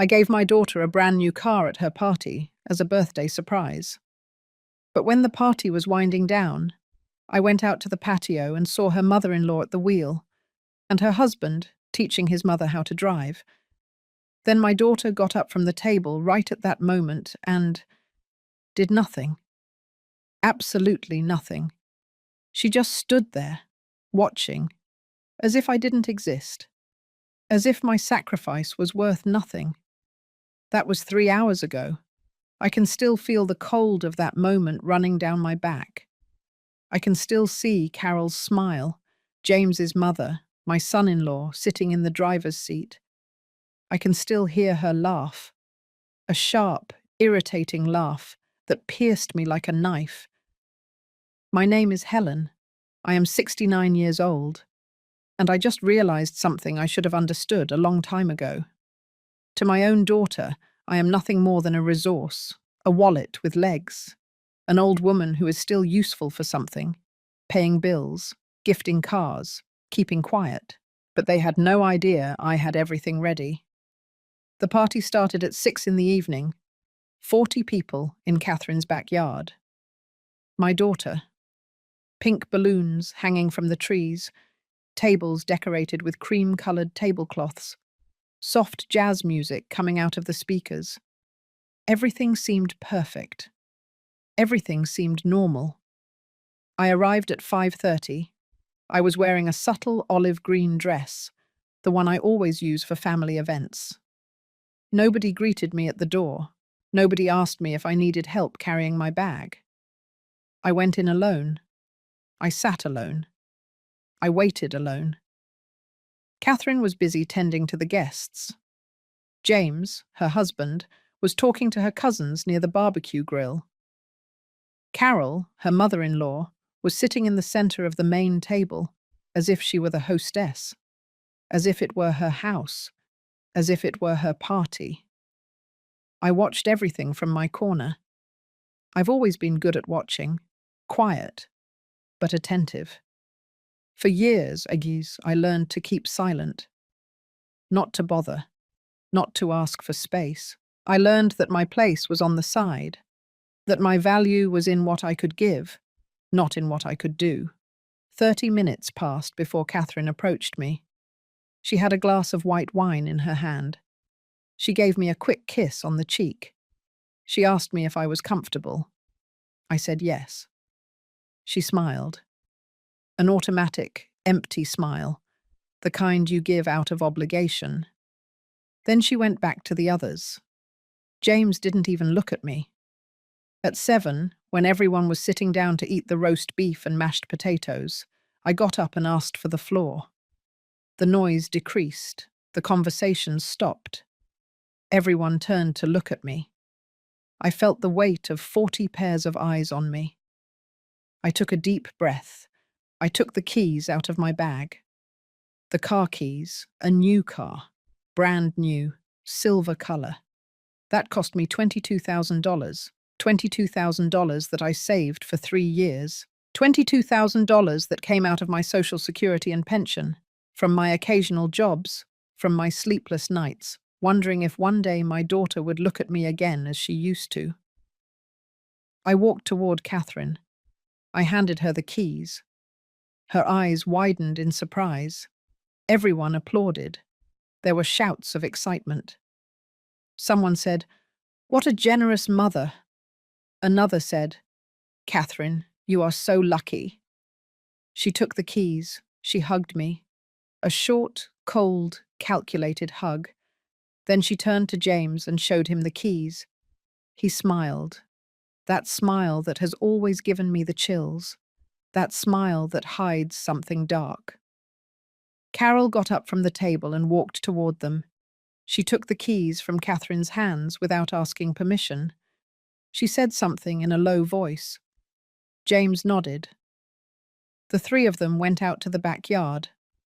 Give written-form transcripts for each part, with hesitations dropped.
I gave my daughter a brand new car at her party as a birthday surprise. But when the party was winding down, I went out to the patio and saw her mother-in-law at the wheel and her husband teaching his mother how to drive. Then my daughter got up from the table right at that moment and did nothing. Absolutely nothing. She just stood there, watching, as if I didn't exist, as if my sacrifice was worth nothing. That was 3 hours ago. I can still feel the cold of that moment running down my back. I can still see Carol's smile, James's mother, my son-in-law sitting in the driver's seat. I can still hear her laugh, a sharp, irritating laugh that pierced me like a knife. My name is Helen. I am 69 years old, and I just realized something I should have understood a long time ago. To my own daughter, I am nothing more than a resource, a wallet with legs, an old woman who is still useful for something, paying bills, gifting cars, keeping quiet. But they had no idea I had everything ready. The party started at 6 in the evening, 40 people in Catherine's backyard. My daughter. Pink balloons hanging from the trees, tables decorated with cream-colored tablecloths, soft jazz music coming out of the speakers. Everything seemed perfect. Everything seemed normal. I arrived at 5:30. I was wearing a subtle olive green dress, the one I always use for family events. Nobody greeted me at the door. Nobody asked me if I needed help carrying my bag. I went in alone. I sat alone. I waited alone. Catherine was busy tending to the guests. James, her husband, was talking to her cousins near the barbecue grill. Carol, her mother-in-law, was sitting in the center of the main table, as if she were the hostess, as if it were her house, as if it were her party. I watched everything from my corner. I've always been good at watching, quiet, but attentive. For years, I learned to keep silent, not to bother, not to ask for space. I learned that my place was on the side, that my value was in what I could give, not in what I could do. 30 minutes passed before Catherine approached me. She had a glass of white wine in her hand. She gave me a quick kiss on the cheek. She asked me if I was comfortable. I said yes. She smiled. An automatic, empty smile, the kind you give out of obligation. Then she went back to the others. James didn't even look at me. At 7, when everyone was sitting down to eat the roast beef and mashed potatoes, I got up and asked for the floor. The noise decreased. The conversation stopped. Everyone turned to look at me. I felt the weight of 40 pairs of eyes on me. I took a deep breath. I took the keys out of my bag. The car keys, a new car, brand new, silver color. That cost me $22,000. $22,000 that I saved for 3 years. $22,000 that came out of my Social Security and pension, from my occasional jobs, from my sleepless nights, wondering if one day my daughter would look at me again as she used to. I walked toward Catherine. I handed her the keys. Her eyes widened in surprise. Everyone applauded. There were shouts of excitement. Someone said, "What a generous mother." Another said, "Catherine, you are so lucky." She took the keys. She hugged me. A short, cold, calculated hug. Then she turned to James and showed him the keys. He smiled. That smile that has always given me the chills. That smile that hides something dark. Carol got up from the table and walked toward them. She took the keys from Catherine's hands without asking permission. She said something in a low voice. James nodded. The three of them went out to the backyard,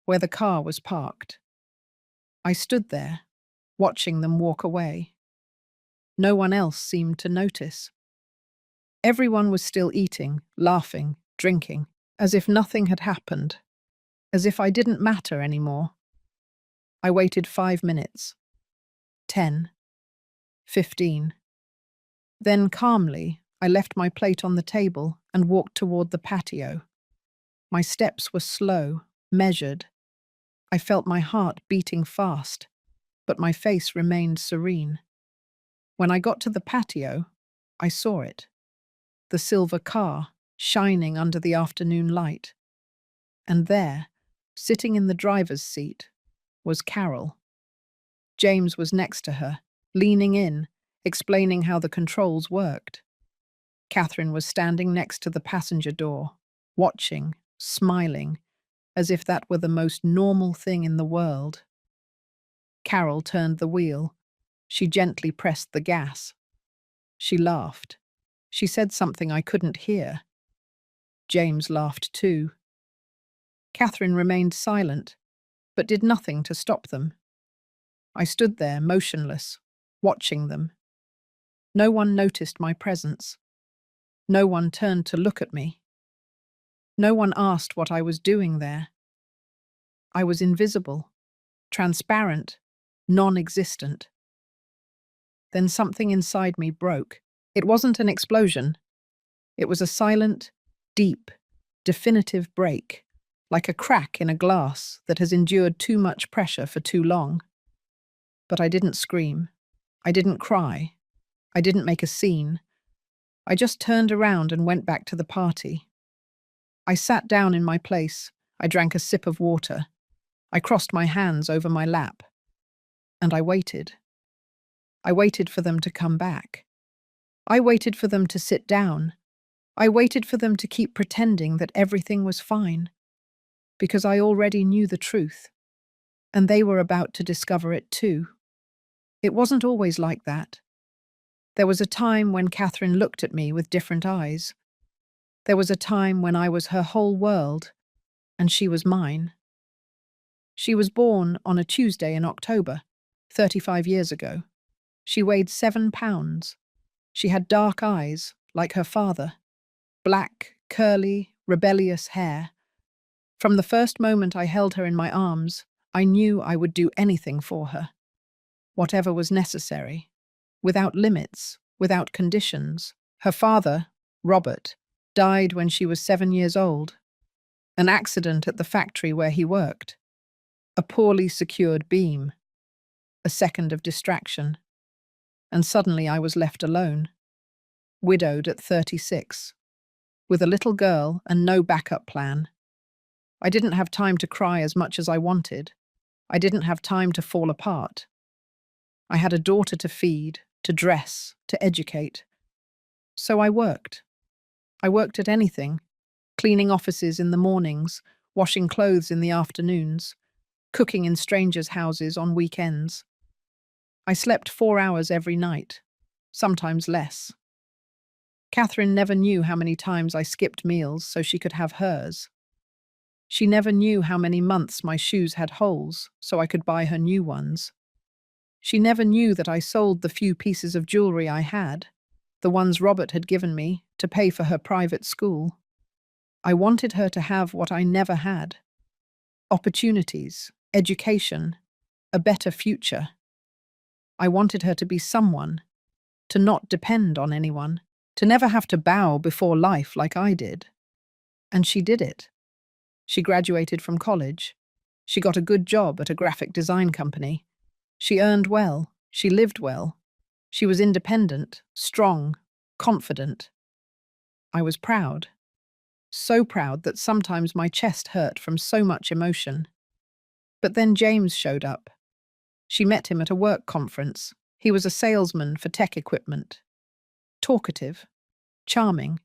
where the car was parked. I stood there, watching them walk away. No one else seemed to notice. Everyone was still eating, laughing, drinking, as if nothing had happened, as if I didn't matter anymore. I waited 5 minutes. 10, 15. Then calmly, I left my plate on the table and walked toward the patio. My steps were slow, measured. I felt my heart beating fast, but my face remained serene. When I got to the patio, I saw it. The silver car, shining under the afternoon light. And there, sitting in the driver's seat, was Carol. James was next to her, leaning in, explaining how the controls worked. Catherine was standing next to the passenger door, watching, smiling, as if that were the most normal thing in the world. Carol turned the wheel. She gently pressed the gas. She laughed. She said something I couldn't hear. James laughed too. Catherine remained silent, but did nothing to stop them. I stood there, motionless, watching them. No one noticed my presence. No one turned to look at me. No one asked what I was doing there. I was invisible, transparent, non-existent. Then something inside me broke. It wasn't an explosion. It was a silent, deep, definitive break, like a crack in a glass that has endured too much pressure for too long. But I didn't scream. I didn't cry. I didn't make a scene. I just turned around and went back to the party. I sat down in my place. I drank a sip of water. I crossed my hands over my lap. And I waited. I waited for them to come back. I waited for them to sit down. I waited for them to keep pretending that everything was fine. Because I already knew the truth. And they were about to discover it too. It wasn't always like that. There was a time when Catherine looked at me with different eyes. There was a time when I was her whole world, and she was mine. She was born on a Tuesday in October, 35 years ago. She weighed 7 pounds. She had dark eyes, like her father. Black, curly, rebellious hair. From the first moment I held her in my arms, I knew I would do anything for her. Whatever was necessary. Without limits, without conditions. Her father, Robert, died when she was 7 years old. An accident at the factory where he worked. A poorly secured beam. A second of distraction. And suddenly I was left alone. Widowed at 36. With a little girl and no backup plan. I didn't have time to cry as much as I wanted. I didn't have time to fall apart. I had a daughter to feed, to dress, to educate. So I worked. I worked at anything, cleaning offices in the mornings, washing clothes in the afternoons, cooking in strangers' houses on weekends. I slept 4 hours every night, sometimes less. Catherine never knew how many times I skipped meals so she could have hers. She never knew how many months my shoes had holes so I could buy her new ones. She never knew that I sold the few pieces of jewelry I had, the ones Robert had given me, to pay for her private school. I wanted her to have what I never had. Opportunities, education, a better future. I wanted her to be someone, to not depend on anyone, to never have to bow before life like I did. And she did it. She graduated from college. She got a good job at a graphic design company. She earned well. She lived well. She was independent, strong, confident. I was proud. So proud that sometimes my chest hurt from so much emotion. But then James showed up. She met him at a work conference. He was a salesman for tech equipment. Talkative, charming,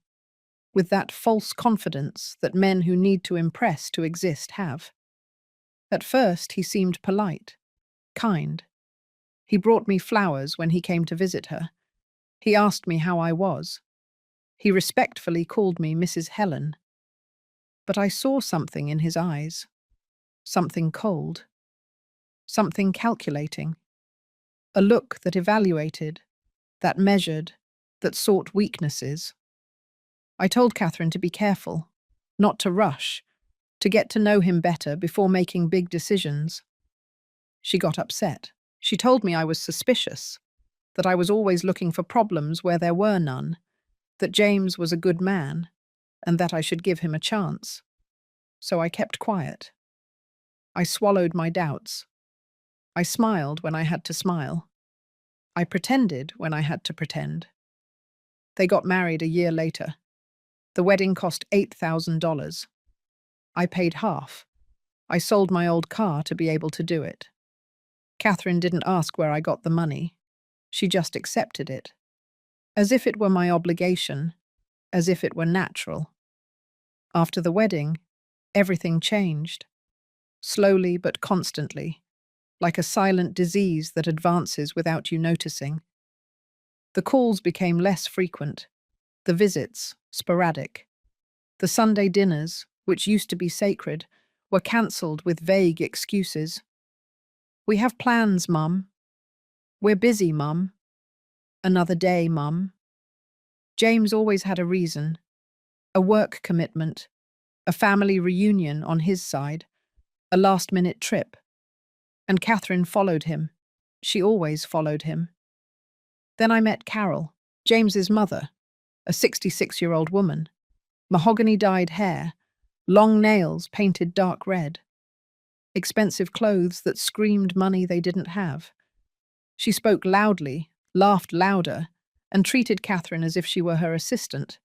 with that false confidence that men who need to impress to exist have. At first, he seemed polite, kind. He brought me flowers when he came to visit her. He asked me how I was. He respectfully called me Mrs. Helen. But I saw something in his eyes. Something cold. Something calculating. A look that evaluated, that measured, that sought weaknesses. I told Catherine to be careful, not to rush, to get to know him better before making big decisions. She got upset. She told me I was suspicious, that I was always looking for problems where there were none, that James was a good man, and that I should give him a chance. So I kept quiet. I swallowed my doubts. I smiled when I had to smile. I pretended when I had to pretend. They got married a year later. The wedding cost $8,000. I paid half. I sold my old car to be able to do it. Catherine didn't ask where I got the money. She just accepted it. As if it were my obligation, as if it were natural. After the wedding, everything changed. Slowly but constantly, like a silent disease that advances without you noticing. The calls became less frequent, the visits sporadic. The Sunday dinners, which used to be sacred, were cancelled with vague excuses. "We have plans, Mum." "We're busy, Mum." "Another day, Mum." James always had a reason, a work commitment, a family reunion on his side, a last-minute trip. And Catherine followed him. She always followed him. Then I met Carol, James's mother, a 66-year-old woman. Mahogany-dyed hair, long nails painted dark red. Expensive clothes that screamed money they didn't have. She spoke loudly, laughed louder, and treated Catherine as if she were her assistant.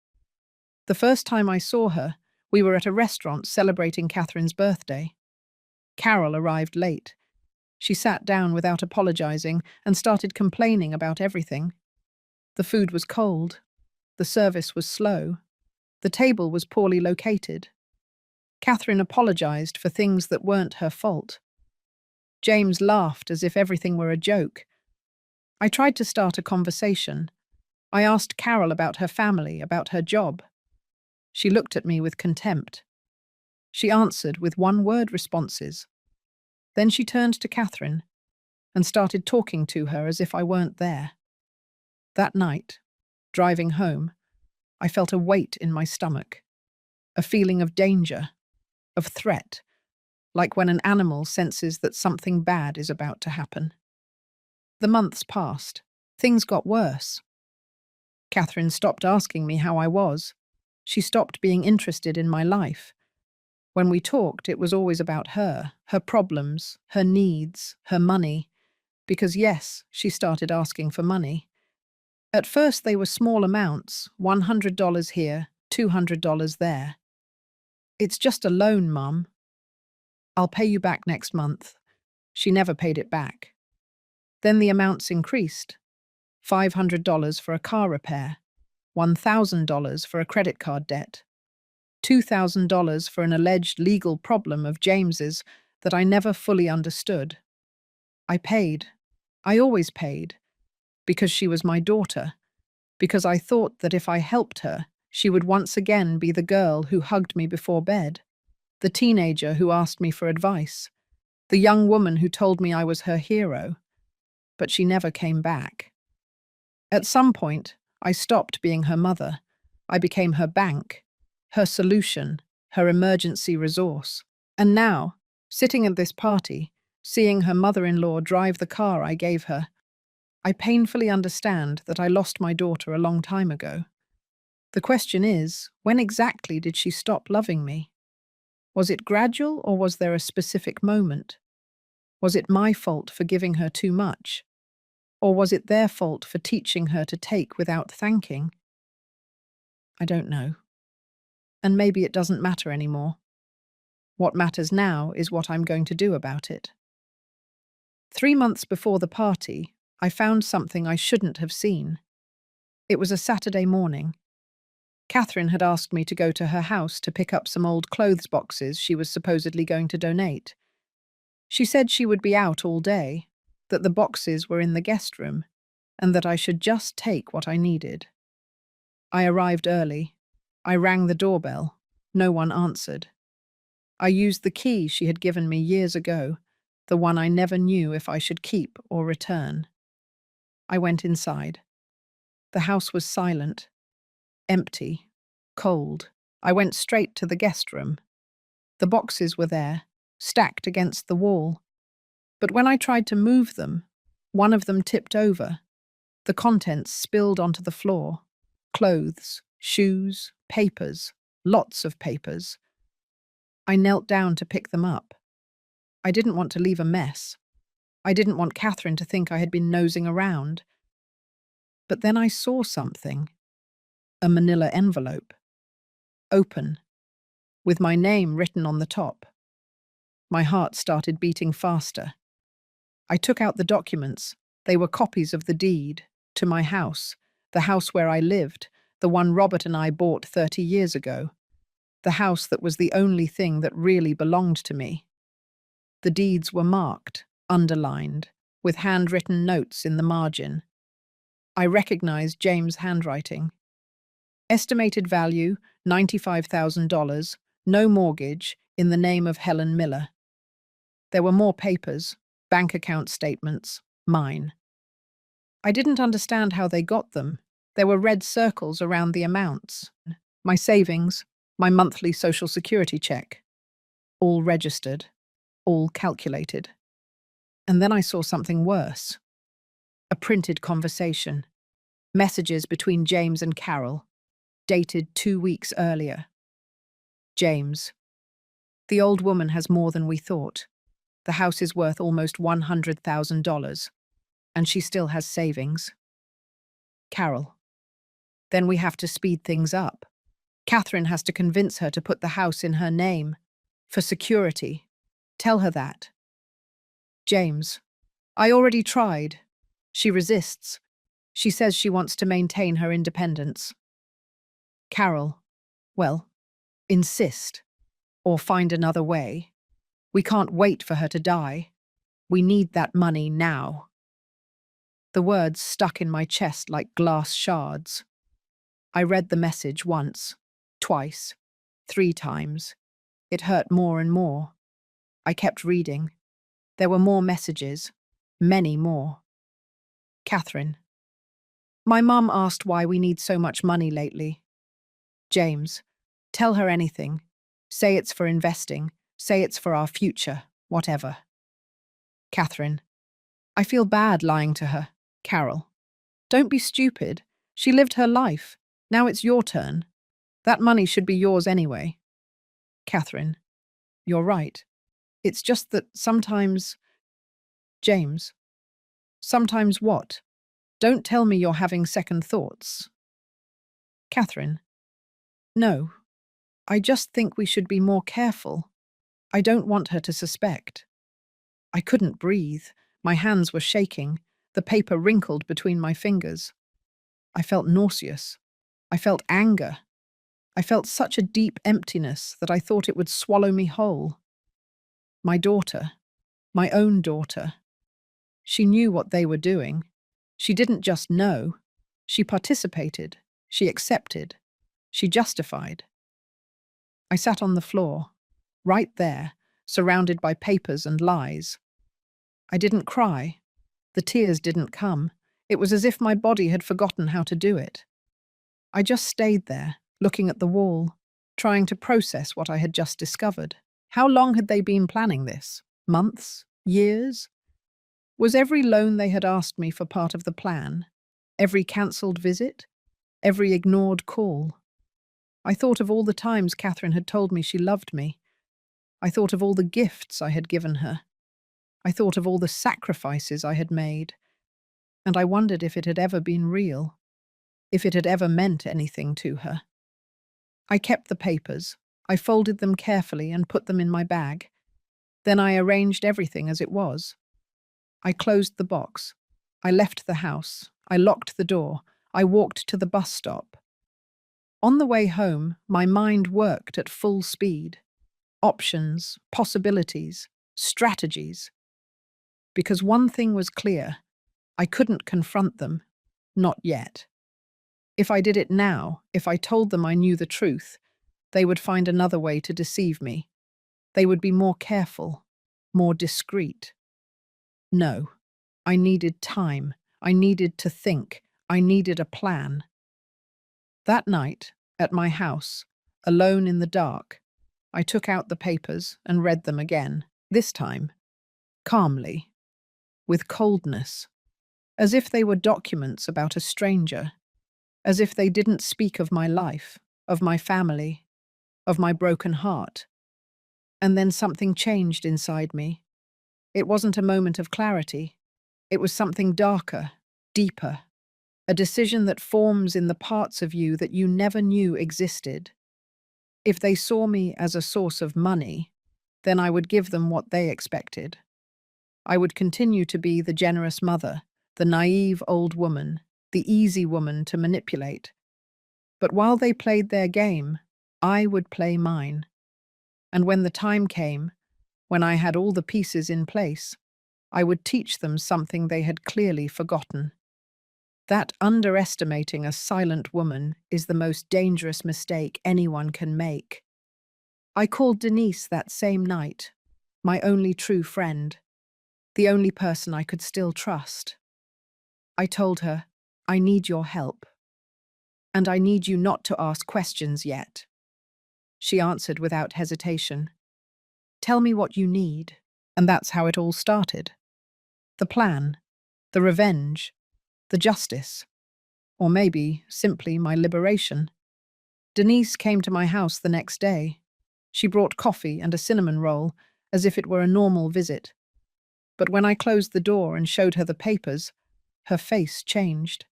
The first time I saw her, we were at a restaurant celebrating Catherine's birthday. Carol arrived late. She sat down without apologizing and started complaining about everything. The food was cold. The service was slow. The table was poorly located. Catherine apologized for things that weren't her fault. James laughed as if everything were a joke. I tried to start a conversation. I asked Carol about her family, about her job. She looked at me with contempt. She answered with one-word responses. Then she turned to Catherine and started talking to her as if I weren't there. That night, driving home, I felt a weight in my stomach, a feeling of danger, of threat, like when an animal senses that something bad is about to happen. The months passed. Things got worse. Catherine stopped asking me how I was. She stopped being interested in my life. When we talked, it was always about her problems, her needs, her money. Because yes, she started asking for money. At first they were small amounts, $100 here, $200 there. "It's just a loan, Mum. I'll pay you back next month." She never paid it back. Then the amounts increased. $500 for a car repair, $1,000 for a credit card debt, $2,000 for an alleged legal problem of James's that I never fully understood. I paid. I always paid. Because she was my daughter. Because I thought that if I helped her, she would once again be the girl who hugged me before bed, the teenager who asked me for advice, the young woman who told me I was her hero. But she never came back. At some point, I stopped being her mother. I became her bank, her solution, her emergency resource. And now, sitting at this party, seeing her mother-in-law drive the car I gave her, I painfully understand that I lost my daughter a long time ago. The question is, when exactly did she stop loving me? Was it gradual, or was there a specific moment? Was it my fault for giving her too much? Or was it their fault for teaching her to take without thanking? I don't know. And maybe it doesn't matter anymore. What matters now is what I'm going to do about it. 3 months before the party, I found something I shouldn't have seen. It was a Saturday morning. Catherine had asked me to go to her house to pick up some old clothes boxes she was supposedly going to donate. She said she would be out all day, that the boxes were in the guest room, and that I should just take what I needed. I arrived early. I rang the doorbell. No one answered. I used the key she had given me years ago, the one I never knew if I should keep or return. I went inside. The house was silent, empty, cold. I went straight to the guest room. The boxes were there, stacked against the wall. But when I tried to move them, One of them tipped over. The contents spilled onto the floor. Clothes, shoes, papers, lots of papers. I knelt down to pick them up. I didn't want to leave a mess. I didn't want Catherine to think I had been nosing around. But then I saw something. A manila envelope. Open. With my name written on the top. My heart started beating faster. I took out the documents. They were copies of the deed to my house, the house where I lived, the one Robert and I bought 30 years ago, the house that was the only thing that really belonged to me. The deeds were marked, underlined, with handwritten notes in the margin. I recognized James' handwriting. Estimated value, $95,000, no mortgage, in the name of Helen Miller. There were more papers, bank account statements, mine. I didn't understand how they got them. There were red circles around the amounts. My savings, my monthly Social Security check. All registered, all calculated. And then I saw something worse. A printed conversation. Messages between James and Carol, dated 2 weeks earlier. James. The old woman has more than we thought. The house is worth almost $100,000, and she still has savings. Carol. Then we have to speed things up. Catherine has to convince her to put the house in her name. For security. Tell her that. James. I already tried. She resists. She says she wants to maintain her independence. Carol. Well, insist. Or find another way. We can't wait for her to die. We need that money now. The words stuck in my chest like glass shards. I read the message once, twice, 3 times. It hurt more and more. I kept reading. There were more messages, many more. Catherine. My mum asked why we need so much money lately. James. Tell her anything. Say it's for investing. Say it's for our future. Whatever. Catherine. I feel bad lying to her. Carol. Don't be stupid. She lived her life. Now it's your turn. That money should be yours anyway. Catherine. You're right. It's just that sometimes… James. Sometimes what? Don't tell me you're having second thoughts. Catherine. No. I just think we should be more careful. I don't want her to suspect. I couldn't breathe. My hands were shaking. The paper wrinkled between my fingers. I felt nauseous. I felt anger. I felt such a deep emptiness that I thought it would swallow me whole. My daughter, my own daughter. She knew what they were doing. She didn't just know. She participated. She accepted. She justified. I sat on the floor, right there, surrounded by papers and lies. I didn't cry. The tears didn't come. It was as if my body had forgotten how to do it. I just stayed there, looking at the wall, trying to process what I had just discovered. How long had they been planning this? Months? Years? Was every loan they had asked me for part of the plan? Every cancelled visit? Every ignored call? I thought of all the times Catherine had told me she loved me. I thought of all the gifts I had given her. I thought of all the sacrifices I had made. And I wondered if it had ever been real, if it had ever meant anything to her. I kept the papers. I folded them carefully and put them in my bag. Then I arranged everything as it was. I closed the box. I left the house. I locked the door. I walked to the bus stop. On the way home, my mind worked at full speed. Options, possibilities, strategies. Because one thing was clear. I couldn't confront them. Not yet. If I did it now, if I told them I knew the truth, they would find another way to deceive me. They would be more careful, more discreet. No, I needed time. I needed to think. I needed a plan. That night, at my house, alone in the dark, I took out the papers and read them again, this time, calmly, with coldness. as if they were documents about a stranger, as if they didn't speak of my life, of my family, of my broken heart. And then something changed inside me. It wasn't a moment of clarity. It was something darker, deeper, a decision that forms in the parts of you that you never knew existed. If they saw me as a source of money, then I would give them what they expected. I would continue to be the generous mother, the naive old woman, the easy woman to manipulate. But while they played their game, I would play mine. And when the time came, when I had all the pieces in place, I would teach them something they had clearly forgotten. That underestimating a silent woman is the most dangerous mistake anyone can make. I called Denise that same night, my only true friend, the only person I could still trust. I told her, I need your help. And I need you not to ask questions yet. She answered without hesitation. Tell me what you need. And that's how it all started. The plan, the revenge, the justice, or maybe simply my liberation. Denise came to my house the next day. She brought coffee and a cinnamon roll, as if it were a normal visit. But when I closed the door and showed her the papers, her face changed.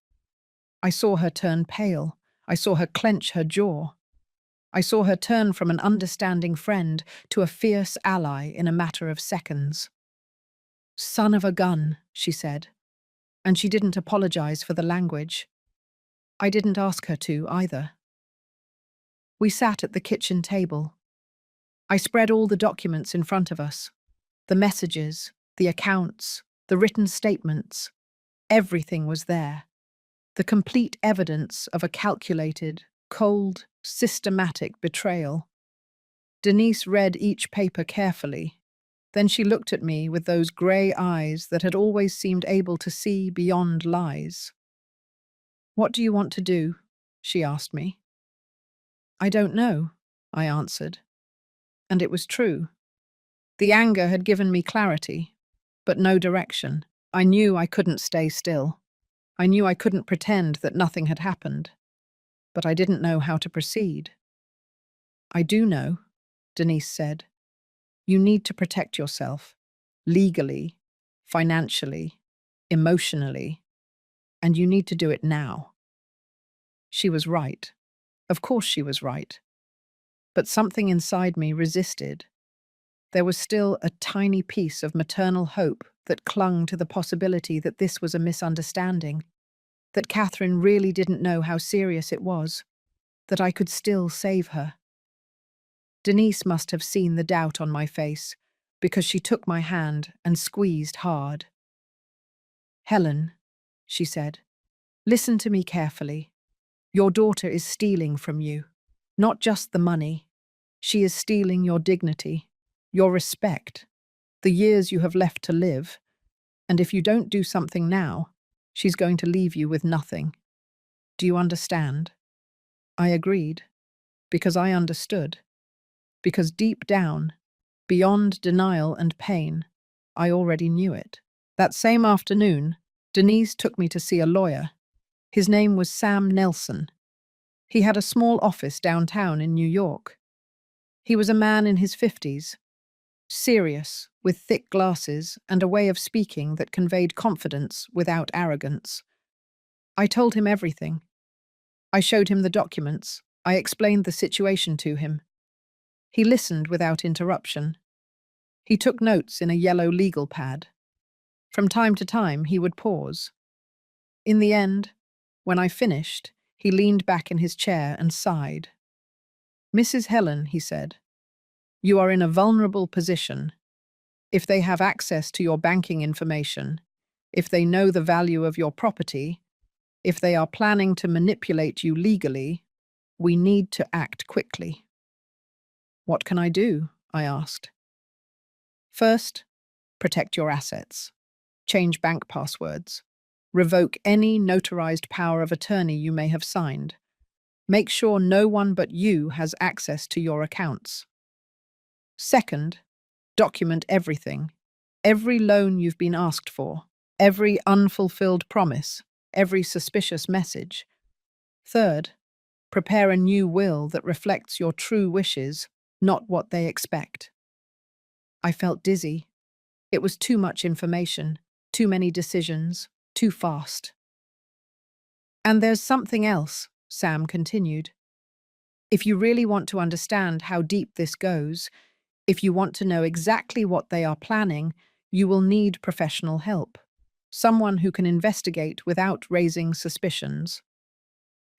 I saw her turn pale. I saw her clench her jaw. I saw her turn from an understanding friend to a fierce ally in a matter of seconds. Son of a gun, she said. And she didn't apologize for the language. I didn't ask her to, either. We sat at the kitchen table. I spread all the documents in front of us. The messages, the accounts, the written statements. Everything was there. The complete evidence of a calculated, cold, systematic betrayal. Denise read each paper carefully. Then she looked at me with those grey eyes that had always seemed able to see beyond lies. What do you want to do? She asked me. I don't know, I answered. And it was true. The anger had given me clarity, but no direction. I knew I couldn't stay still. I knew I couldn't pretend that nothing had happened. But I didn't know how to proceed. I do know, Denise said. You need to protect yourself, legally, financially, emotionally, and you need to do it now. She was right. Of course she was right. But something inside me resisted. There was still a tiny piece of maternal hope that clung to the possibility that this was a misunderstanding, that Catherine really didn't know how serious it was, that I could still save her. Denise must have seen the doubt on my face, because she took my hand and squeezed hard. Helen, she said, listen to me carefully. Your daughter is stealing from you. Not just the money. She is stealing your dignity, your respect, the years you have left to live. And if you don't do something now, she's going to leave you with nothing. Do you understand? I agreed, because I understood. Because deep down, beyond denial and pain, I already knew it. That same afternoon, Denise took me to see a lawyer. His name was Sam Nelson. He had a small office downtown in New York. He was a man in his 50s, serious, with thick glasses and a way of speaking that conveyed confidence without arrogance. I told him everything. I showed him the documents. I explained the situation to him. He listened without interruption. He took notes in a yellow legal pad. From time to time, he would pause. In the end, when I finished, he leaned back in his chair and sighed. Mrs. Helen, he said, you are in a vulnerable position. If they have access to your banking information, if they know the value of your property, if they are planning to manipulate you legally, we need to act quickly. What can I do? I asked. First, protect your assets. Change bank passwords. Revoke any notarized power of attorney you may have signed. Make sure no one but you has access to your accounts. Second, document everything. Every loan you've been asked for. every unfulfilled promise, every suspicious message. Third, prepare a new will that reflects your true wishes, not what they expect. I felt dizzy. It was too much information, too many decisions, too fast. And there's something else, Sam continued. If you really want to understand how deep this goes, if you want to know exactly what they are planning, you will need professional help. Someone who can investigate without raising suspicions.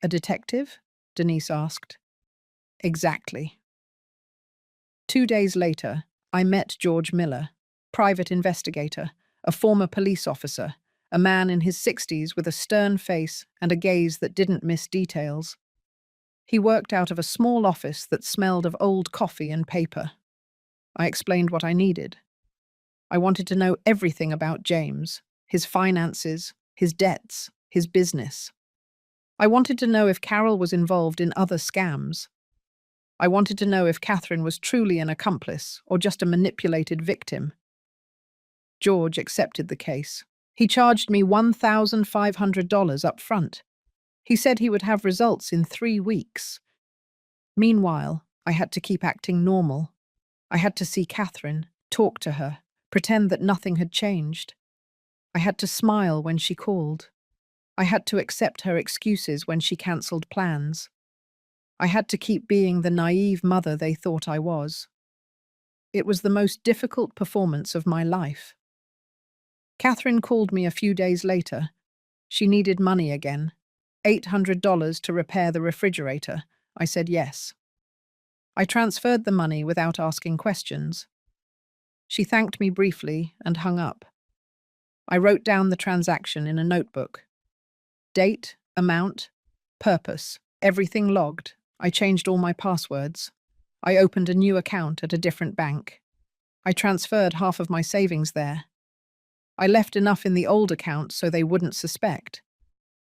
A detective? Denise asked. Exactly. 2 days later, I met George Miller, private investigator, a former police officer, a man in his 60s with a stern face and a gaze that didn't miss details. He worked out of a small office that smelled of old coffee and paper. I explained what I needed. I wanted to know everything about James, his finances, his debts, his business. I wanted to know if Carol was involved in other scams. I wanted to know if Catherine was truly an accomplice or just a manipulated victim. George accepted the case. He charged me $1,500 up front. He said he would have results in 3 weeks. Meanwhile, I had to keep acting normal. I had to see Catherine, talk to her, pretend that nothing had changed. I had to smile when she called. I had to accept her excuses when she cancelled plans. I had to keep being the naive mother they thought I was. It was the most difficult performance of my life. Catherine called me a few days later. She needed money again. $800 to repair the refrigerator. I said yes. I transferred the money without asking questions. She thanked me briefly and hung up. I wrote down the transaction in a notebook. Date, amount, purpose, everything logged. I changed all my passwords. I opened a new account at a different bank. I transferred half of my savings there. I left enough in the old account so they wouldn't suspect,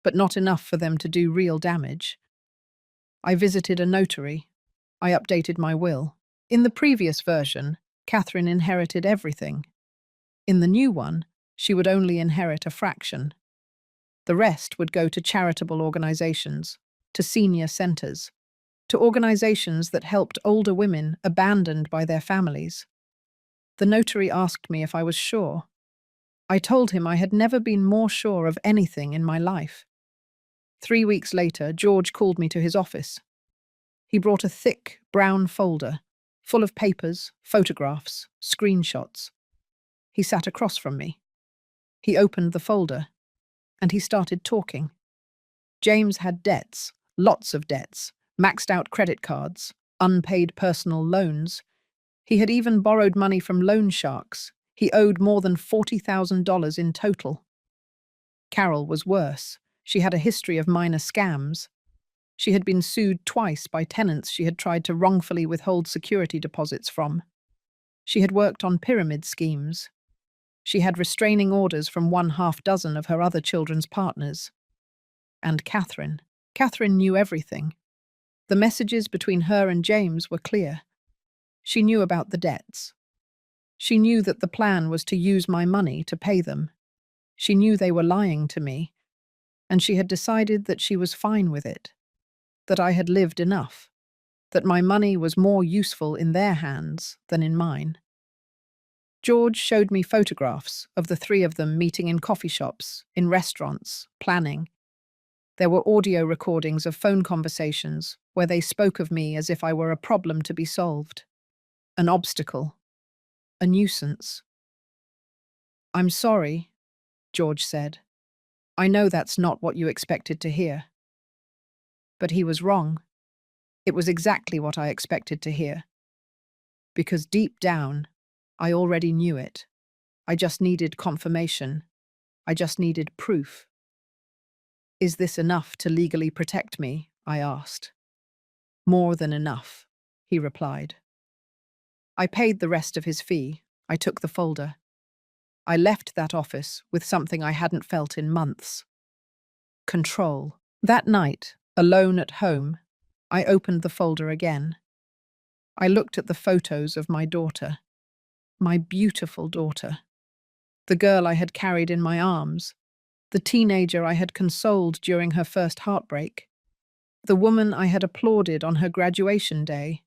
but not enough for them to do real damage. I visited a notary. I updated my will. In the previous version, Catherine inherited everything. In the new one, she would only inherit a fraction. The rest would go to charitable organizations, to senior centers, to organizations that helped older women abandoned by their families. The notary asked me if I was sure. I told him I had never been more sure of anything in my life. 3 weeks later, George called me to his office. He brought a thick, brown folder, full of papers, photographs, screenshots. He sat across from me. He opened the folder, and he started talking. James had debts, lots of debts, maxed out credit cards, unpaid personal loans. He had even borrowed money from loan sharks. He owed more than $40,000 in total. Carol was worse. She had a history of minor scams. She had been sued twice by tenants she had tried to wrongfully withhold security deposits from. She had worked on pyramid schemes. She had restraining orders from 1/2 of her other children's partners. And Catherine. Catherine knew everything. The messages between her and James were clear. She knew about the debts. She knew that the plan was to use my money to pay them. She knew they were lying to me, and she had decided that she was fine with it, that I had lived enough, that my money was more useful in their hands than in mine. George showed me photographs of the 3 of them meeting in coffee shops, in restaurants, planning. There were audio recordings of phone conversations where they spoke of me as if I were a problem to be solved, an obstacle, a nuisance. "I'm sorry," George said. "I know that's not what you expected to hear." But he was wrong. It was exactly what I expected to hear. Because deep down, I already knew it. I just needed confirmation. I just needed proof. "Is this enough to legally protect me?" I asked. "More than enough," he replied. I paid the rest of his fee. I took the folder. I left that office with something I hadn't felt in months. Control. That night, alone at home, I opened the folder again. I looked at the photos of my daughter. My beautiful daughter. The girl I had carried in my arms, the teenager I had consoled during her first heartbreak, the woman I had applauded on her graduation day.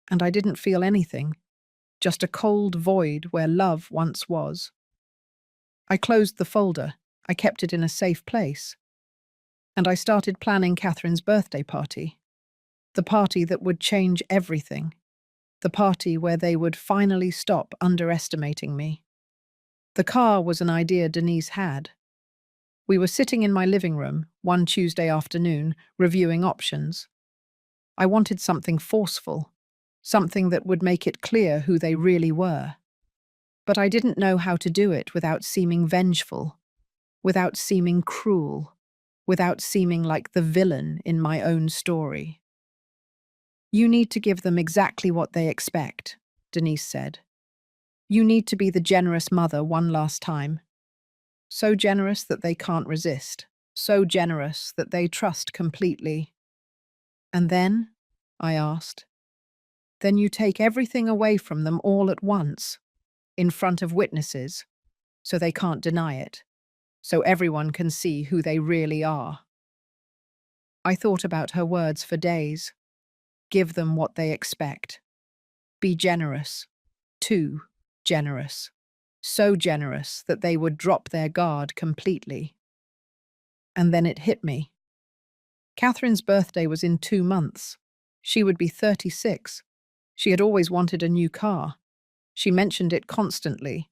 And I didn't feel anything, just a cold void where love once was. I closed the folder, I kept it in a safe place, and I started planning Catherine's birthday party. The party that would change everything. The party where they would finally stop underestimating me. The car was an idea Denise had. We were sitting in my living room one Tuesday afternoon, reviewing options. I wanted something forceful, something that would make it clear who they really were. But I didn't know how to do it without seeming vengeful, without seeming cruel, without seeming like the villain in my own story. You need to give them exactly what they expect, Denise said. You need to be the generous mother one last time. So generous that they can't resist. So generous that they trust completely. And then, I asked, then you take everything away from them all at once, in front of witnesses, so they can't deny it, so everyone can see who they really are. I thought about her words for days. Give them what they expect. Be generous. Too generous. So generous that they would drop their guard completely. And then it hit me. Catherine's birthday was in 2 months. She would be 36. She had always wanted a new car. She mentioned it constantly.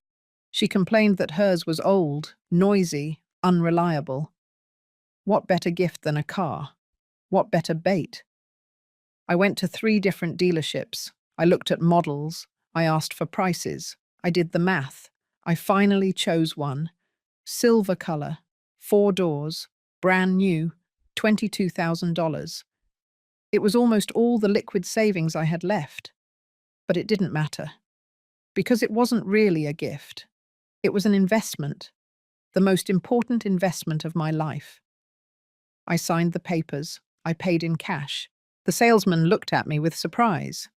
She complained that hers was old, noisy, unreliable. What better gift than a car? What better bait? I went to 3 different dealerships. I looked at models. I asked for prices. I did the math. I finally chose one. Silver color, 4 doors, brand new, $22,000. It was almost all the liquid savings I had left. But it didn't matter. Because it wasn't really a gift. It was an investment. The most important investment of my life. I signed the papers. I paid in cash. The salesman looked at me with surprise.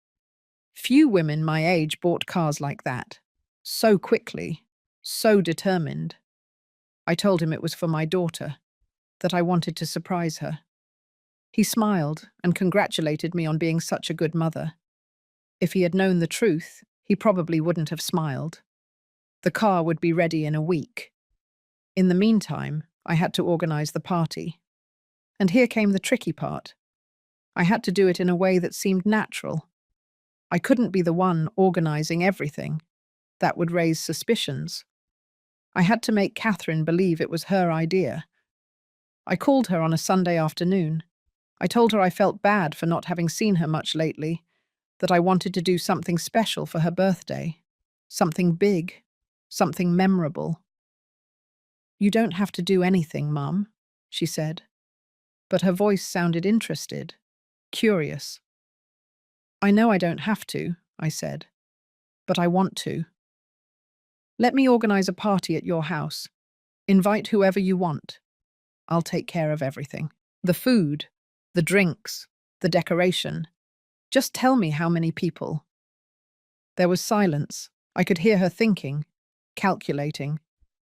Few women my age bought cars like that. So quickly. So determined. I told him it was for my daughter, that I wanted to surprise her. He smiled and congratulated me on being such a good mother. If he had known the truth, he probably wouldn't have smiled. The car would be ready in a week. In the meantime, I had to organize the party. And here came the tricky part. I had to do it in a way that seemed natural. I couldn't be the one organizing everything. That would raise suspicions. I had to make Catherine believe it was her idea. I called her on a Sunday afternoon. I told her I felt bad for not having seen her much lately, that I wanted to do something special for her birthday. Something big. Something memorable. You don't have to do anything, Mum, she said. But her voice sounded interested, curious. I know I don't have to, I said, but I want to. Let me organize a party at your house. Invite whoever you want. I'll take care of everything. The food, the drinks, the decoration. Just tell me how many people. There was silence. I could hear her thinking, calculating,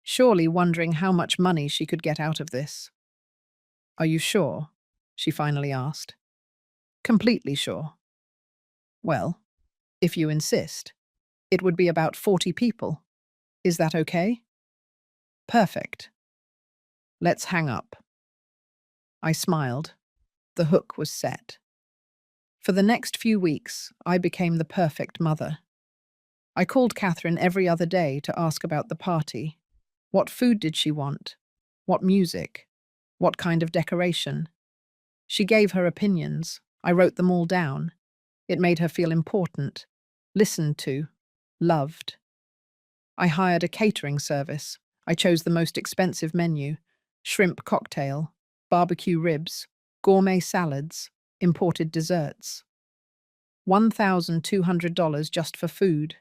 surely wondering how much money she could get out of this. Are you sure? She finally asked. Completely sure. Well, if you insist, it would be about 40 people. Is that okay? Perfect. Let's hang up. I smiled. The hook was set. For the next few weeks, I became the perfect mother. I called Catherine every other day to ask about the party. What food did she want? What music? What kind of decoration? She gave her opinions. I wrote them all down. It made her feel important, listened to, loved. I hired a catering service. I chose the most expensive menu: shrimp cocktail, barbecue ribs, gourmet salads, imported desserts. $1,200 just for food.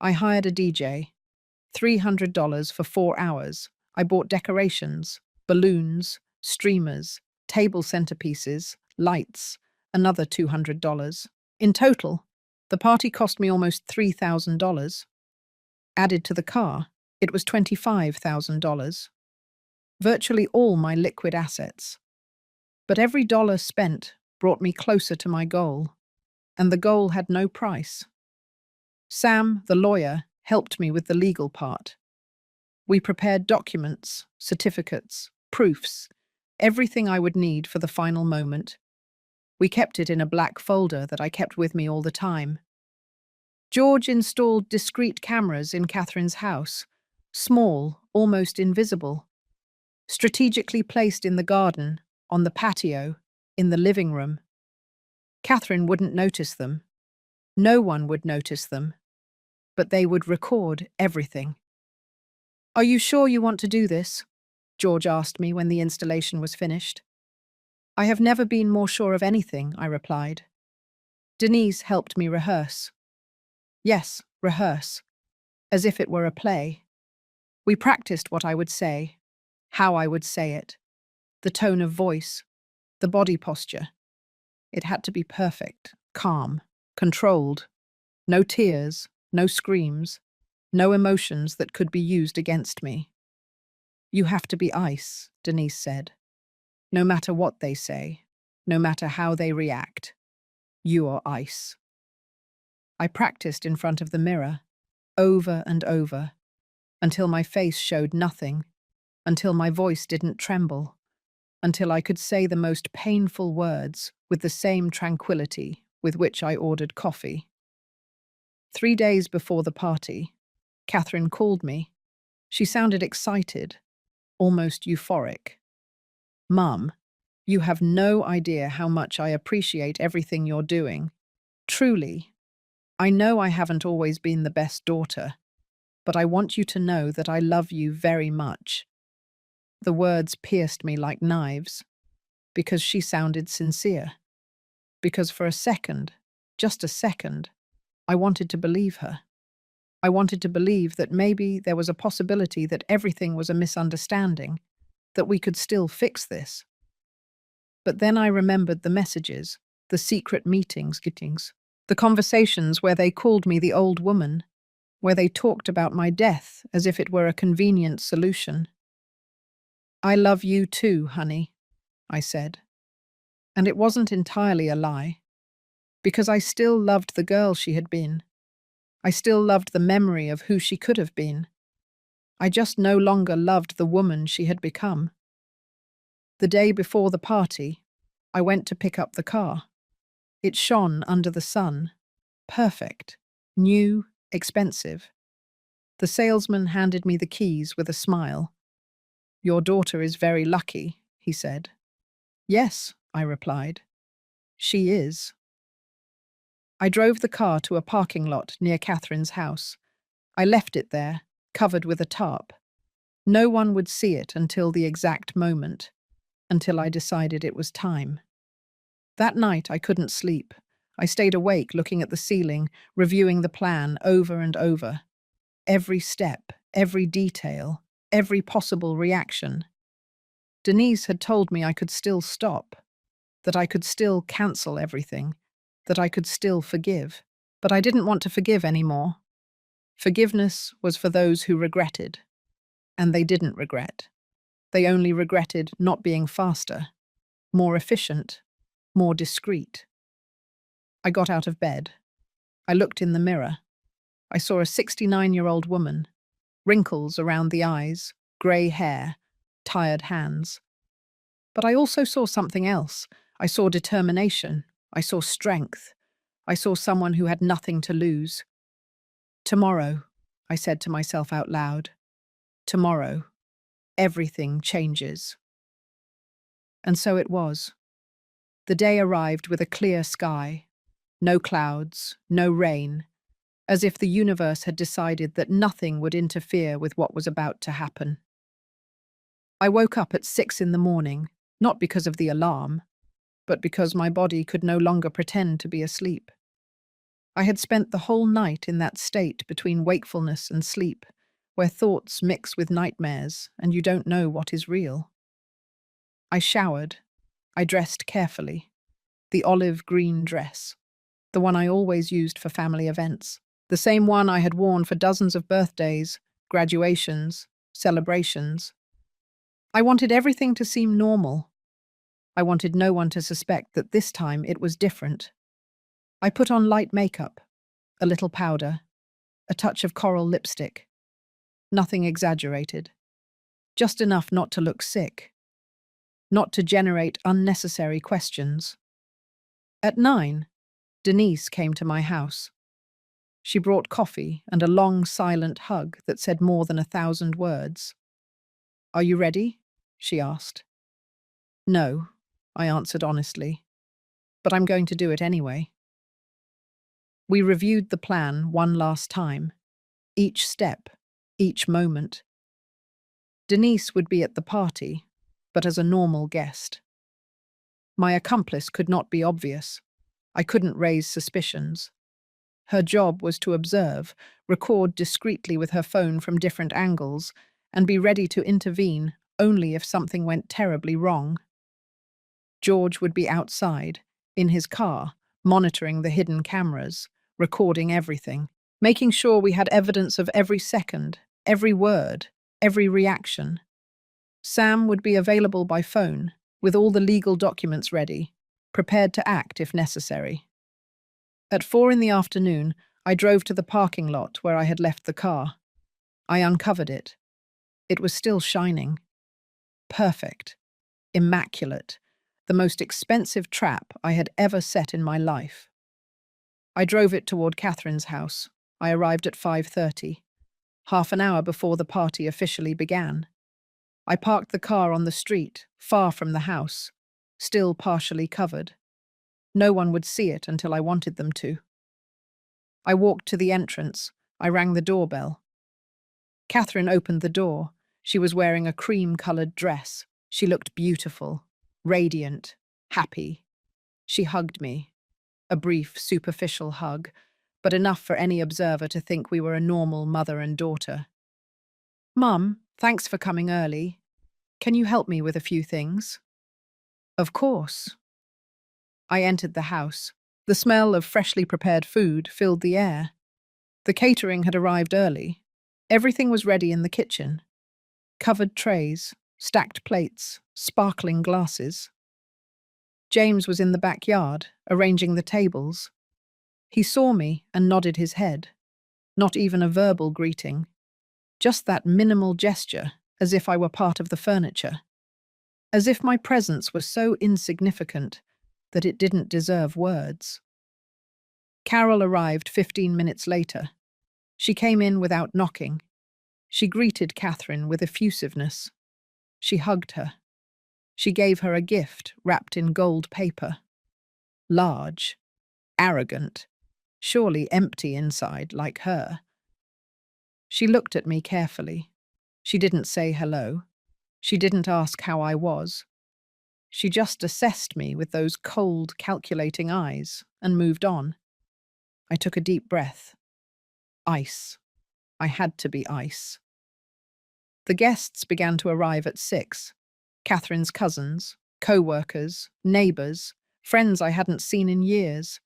I hired a DJ. $300 for 4 hours. I bought decorations, balloons, streamers, table centerpieces, lights, another $200. In total, the party cost me almost $3,000. Added to the car, It was $25,000, virtually all my liquid assets. But every dollar spent brought me closer to my goal, and the goal had no price. Sam, the lawyer, helped me with the legal part. We prepared documents, certificates, proofs, everything I would need for the final moment. We kept it in a black folder that I kept with me all the time. George installed discreet cameras in Catherine's house, small, almost invisible, strategically placed in the garden, on the patio, in the living room. Catherine wouldn't notice them. No one would notice them. But they would record everything. "Are you sure you want to do this?" George asked me when the installation was finished. "I have never been more sure of anything," I replied. Denise helped me rehearse. Yes, rehearse. As if it were a play. We practiced what I would say, how I would say it, the tone of voice, the body posture. It had to be perfect, calm, controlled. No tears, no screams, no emotions that could be used against me. "You have to be ice," Denise said. "No matter what they say, no matter how they react, you are ice." I practiced in front of the mirror, over and over, until my face showed nothing, until my voice didn't tremble, until I could say the most painful words with the same tranquility with which I ordered coffee. 3 days before the party, Catherine called me. She sounded excited, almost euphoric. "Mum, you have no idea how much I appreciate everything you're doing. Truly. I know I haven't always been the best daughter, but I want you to know that I love you very much." The words pierced me like knives, because she sounded sincere. Because for a second, just a second, I wanted to believe her. I wanted to believe that maybe there was a possibility that everything was a misunderstanding, that we could still fix this. But then I remembered the messages, the secret meetings, the conversations where they called me the old woman, where they talked about my death as if it were a convenient solution. "I love you too, honey," I said. And it wasn't entirely a lie, because I still loved the girl she had been. I still loved the memory of who she could have been. I just no longer loved the woman she had become. The day before the party, I went to pick up the car. It shone under the sun. Perfect. New, expensive. The salesman handed me the keys with a smile. "Your daughter is very lucky," he said. "Yes," I replied. "She is." I drove the car to a parking lot near Catherine's house. I left it there, covered with a tarp. No one would see it until the exact moment, until I decided it was time. That night I couldn't sleep. I stayed awake looking at the ceiling, reviewing the plan over and over. Every step, every detail, every possible reaction. Denise had told me I could still stop, that I could still cancel everything, that I could still forgive. But I didn't want to forgive anymore. Forgiveness was for those who regretted. And they didn't regret. They only regretted not being faster, more efficient, more discreet. I got out of bed. I looked in the mirror. I saw a 69-year-old woman, wrinkles around the eyes, grey hair, tired hands. But I also saw something else. I saw determination. I saw strength. I saw someone who had nothing to lose. "Tomorrow," I said to myself out loud. "Tomorrow, everything changes." And so it was. The day arrived with a clear sky. No clouds, no rain, as if the universe had decided that nothing would interfere with what was about to happen. I woke up at 6 in the morning, not because of the alarm, but because my body could no longer pretend to be asleep. I had spent the whole night in that state between wakefulness and sleep, where thoughts mix with nightmares and you don't know what is real. I showered. I dressed carefully. The olive green dress, the one I always used for family events, the same one I had worn for dozens of birthdays, graduations, celebrations. I wanted everything to seem normal. I wanted no one to suspect that this time it was different. I put on light makeup, a little powder, a touch of coral lipstick. Nothing exaggerated. Just enough not to look sick. Not to generate unnecessary questions. At 9, Denise came to my house. She brought coffee and a long, silent hug that said more than 1,000 words. "Are you ready?" she asked. "No," I answered honestly, "but I'm going to do it anyway." We reviewed the plan one last time, each step, each moment. Denise would be at the party, but as a normal guest. My accomplice could not be obvious. I couldn't raise suspicions. Her job was to observe, record discreetly with her phone from different angles, and be ready to intervene only if something went terribly wrong. George would be outside, in his car, monitoring the hidden cameras, recording everything, making sure we had evidence of every second, every word, every reaction. Sam would be available by phone, with all the legal documents ready, prepared to act if necessary. At 4 in the afternoon, I drove to the parking lot where I had left the car. I uncovered it. It was still shining. Perfect. Immaculate. The most expensive trap I had ever set in my life. I drove it toward Catherine's house. I arrived at 5:30, half an hour before the party officially began. I parked the car on the street, far from the house, still partially covered. No one would see it until I wanted them to. I walked to the entrance. I rang the doorbell. Catherine opened the door. She was wearing a cream-colored dress. She looked beautiful, radiant, happy. She hugged me. A brief, superficial hug, but enough for any observer to think we were a normal mother and daughter. "Mum, thanks for coming early. Can you help me with a few things?" "Of course." I entered the house. The smell of freshly prepared food filled the air. The catering had arrived early. Everything was ready in the kitchen. Covered trays, stacked plates, sparkling glasses. James was in the backyard, arranging the tables. He saw me and nodded his head. Not even a verbal greeting. Just that minimal gesture, as if I were part of the furniture. As if my presence was so insignificant that it didn't deserve words. Carol arrived 15 minutes later. She came in without knocking. She greeted Catherine with effusiveness. She hugged her. She gave her a gift wrapped in gold paper. Large, arrogant, surely empty inside like her. She looked at me carefully. She didn't say hello. She didn't ask how I was. She just assessed me with those cold, calculating eyes and moved on. I took a deep breath. Ice. I had to be ice. The guests began to arrive at 6. Catherine's cousins, co-workers, neighbours, friends I hadn't seen in years.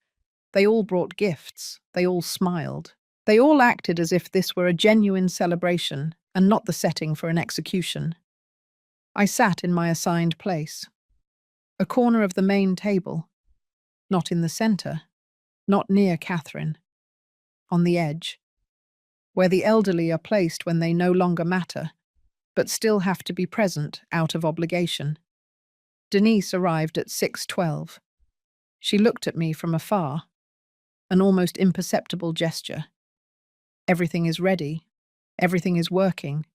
They all brought gifts. They all smiled. They all acted as if this were a genuine celebration and not the setting for an execution. I sat in my assigned place. A corner of the main table. Not in the centre. Not near Catherine. On the edge. Where the elderly are placed when they no longer matter, but still have to be present out of obligation. Denise arrived at 6:12. She looked at me from afar. An almost imperceptible gesture. Everything is ready. Everything is working.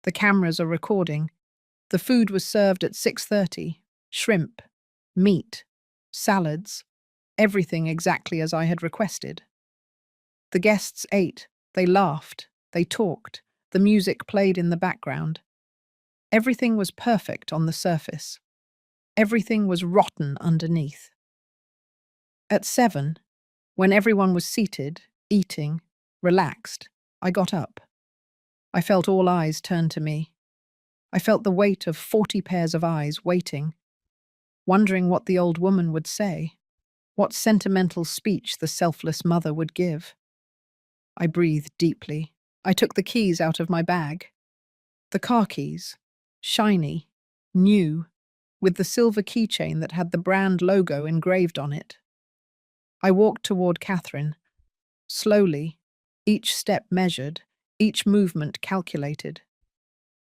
The cameras are recording. The food was served at 6:30. Shrimp, meat, salads, everything exactly as I had requested. The guests ate. They laughed. They talked. The music played in the background. Everything was perfect on the surface. Everything was rotten underneath. At 7, when everyone was seated, eating, relaxed, I got up. I felt all eyes turn to me. I felt the weight of 40 pairs of eyes waiting, wondering what the old woman would say, what sentimental speech the selfless mother would give. I breathed deeply. I took the keys out of my bag. The car keys. Shiny. New. With the silver keychain that had the brand logo engraved on it. I walked toward Catherine. Slowly, each step measured, each movement calculated.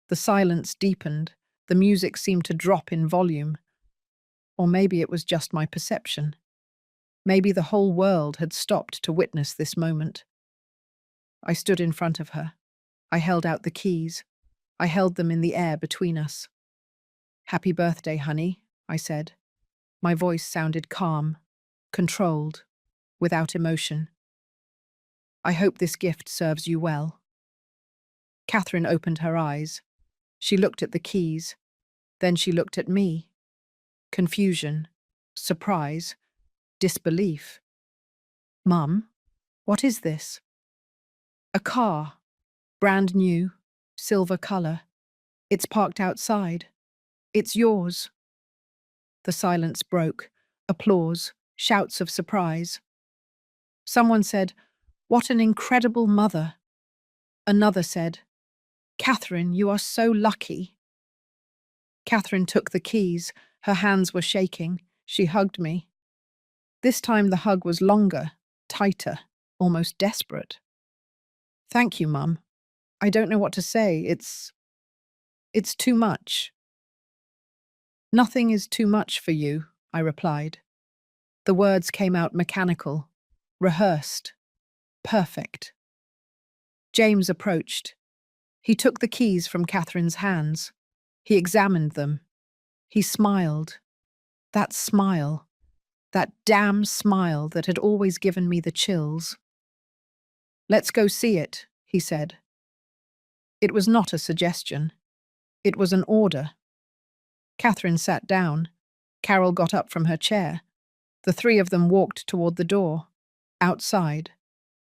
The silence deepened, the music seemed to drop in volume. Or maybe it was just my perception. Maybe the whole world had stopped to witness this moment. I stood in front of her. I held out the keys. I held them in the air between us. "Happy birthday, honey," I said. My voice sounded calm, controlled, without emotion. "I hope this gift serves you well." Catherine opened her eyes. She looked at the keys. Then she looked at me. Confusion, surprise, disbelief. "Mum, what is this?" "A car. Brand new. Silver color. It's parked outside. It's yours." The silence broke. Applause, shouts of surprise. Someone said, "What an incredible mother." Another said, "Catherine, you are so lucky." Catherine took the keys. Her hands were shaking. She hugged me. This time the hug was longer, tighter, almost desperate. "Thank you, Mum. I don't know what to say. It's too much." "Nothing is too much for you," I replied. The words came out mechanical, rehearsed, perfect. James approached. He took the keys from Catherine's hands. He examined them. He smiled. That smile, that damn smile that had always given me the chills. "Let's go see it," he said. It was not a suggestion. It was an order. Catherine sat down. Carol got up from her chair. The three of them walked toward the door, outside,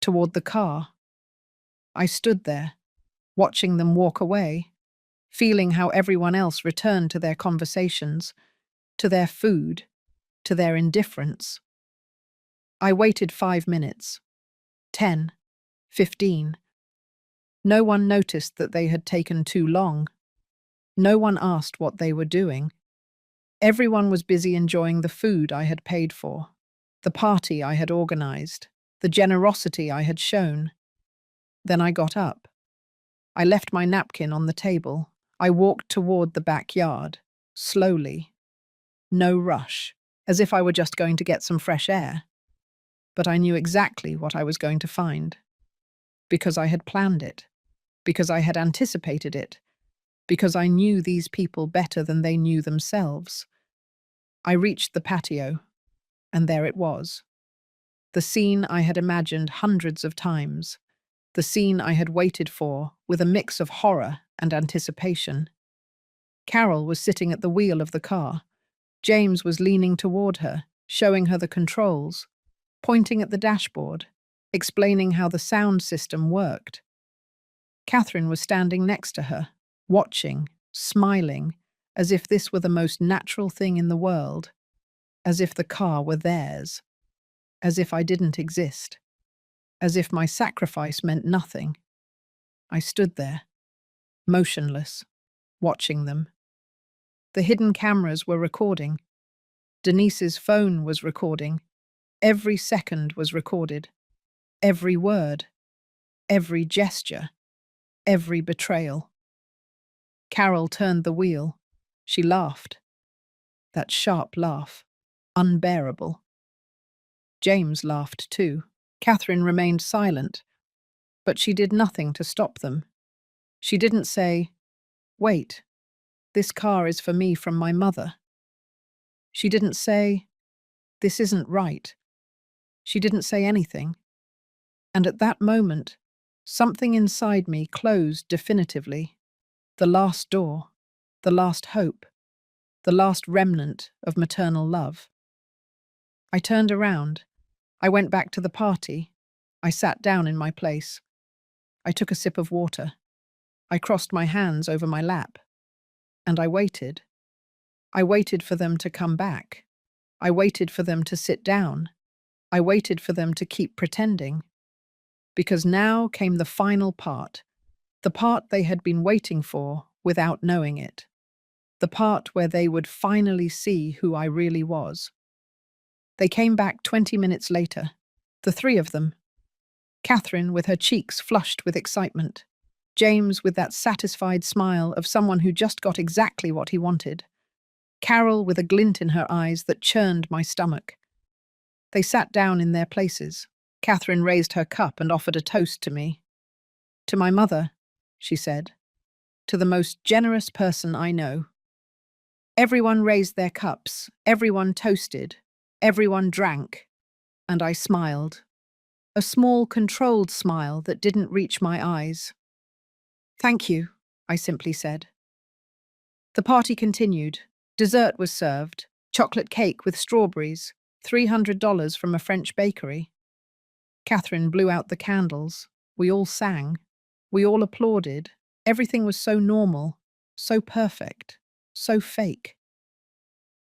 toward the car. I stood there, watching them walk away, feeling how everyone else returned to their conversations, to their food, to their indifference. I waited 5 minutes, 10, 15. No one noticed that they had taken too long. No one asked what they were doing. Everyone was busy enjoying the food I had paid for, the party I had organized, the generosity I had shown. Then I got up. I left my napkin on the table. I walked toward the backyard, slowly. No rush, as if I were just going to get some fresh air. But I knew exactly what I was going to find. Because I had planned it. Because I had anticipated it. Because I knew these people better than they knew themselves. I reached the patio, and there it was. The scene I had imagined hundreds of times. The scene I had waited for, with a mix of horror and anticipation. Carol was sitting at the wheel of the car. James was leaning toward her, showing her the controls, pointing at the dashboard, explaining how the sound system worked. Catherine was standing next to her, watching, smiling, as if this were the most natural thing in the world, as if the car were theirs, as if I didn't exist, as if my sacrifice meant nothing. I stood there, motionless, watching them. The hidden cameras were recording. Denise's phone was recording. Every second was recorded. Every word. Every gesture. Every betrayal. Carol turned the wheel. She laughed. That sharp laugh. Unbearable. James laughed too. Catherine remained silent, but she did nothing to stop them. She didn't say, "Wait, this car is for me from my mother." She didn't say, "This isn't right." She didn't say anything. And at that moment, something inside me closed definitively. The last door, the last hope, the last remnant of maternal love. I turned around. I went back to the party. I sat down in my place. I took a sip of water. I crossed my hands over my lap. And I waited. I waited for them to come back. I waited for them to sit down. I waited for them to keep pretending. because now came the final part, the part they had been waiting for without knowing it, the part where they would finally see who I really was. They came back 20 minutes later, the three of them. Catherine with her cheeks flushed with excitement, James with that satisfied smile of someone who just got exactly what he wanted, Carol with a glint in her eyes that churned my stomach. They sat down in their places. Catherine raised her cup and offered a toast to me. "To my mother," she said, "to the most generous person I know." Everyone raised their cups, everyone toasted, everyone drank, and I smiled. A small, controlled smile that didn't reach my eyes. "Thank you," I simply said. The party continued. Dessert was served, chocolate cake with strawberries, $300 from a French bakery. Catherine blew out the candles. We all sang. We all applauded. Everything was so normal, so perfect, so fake.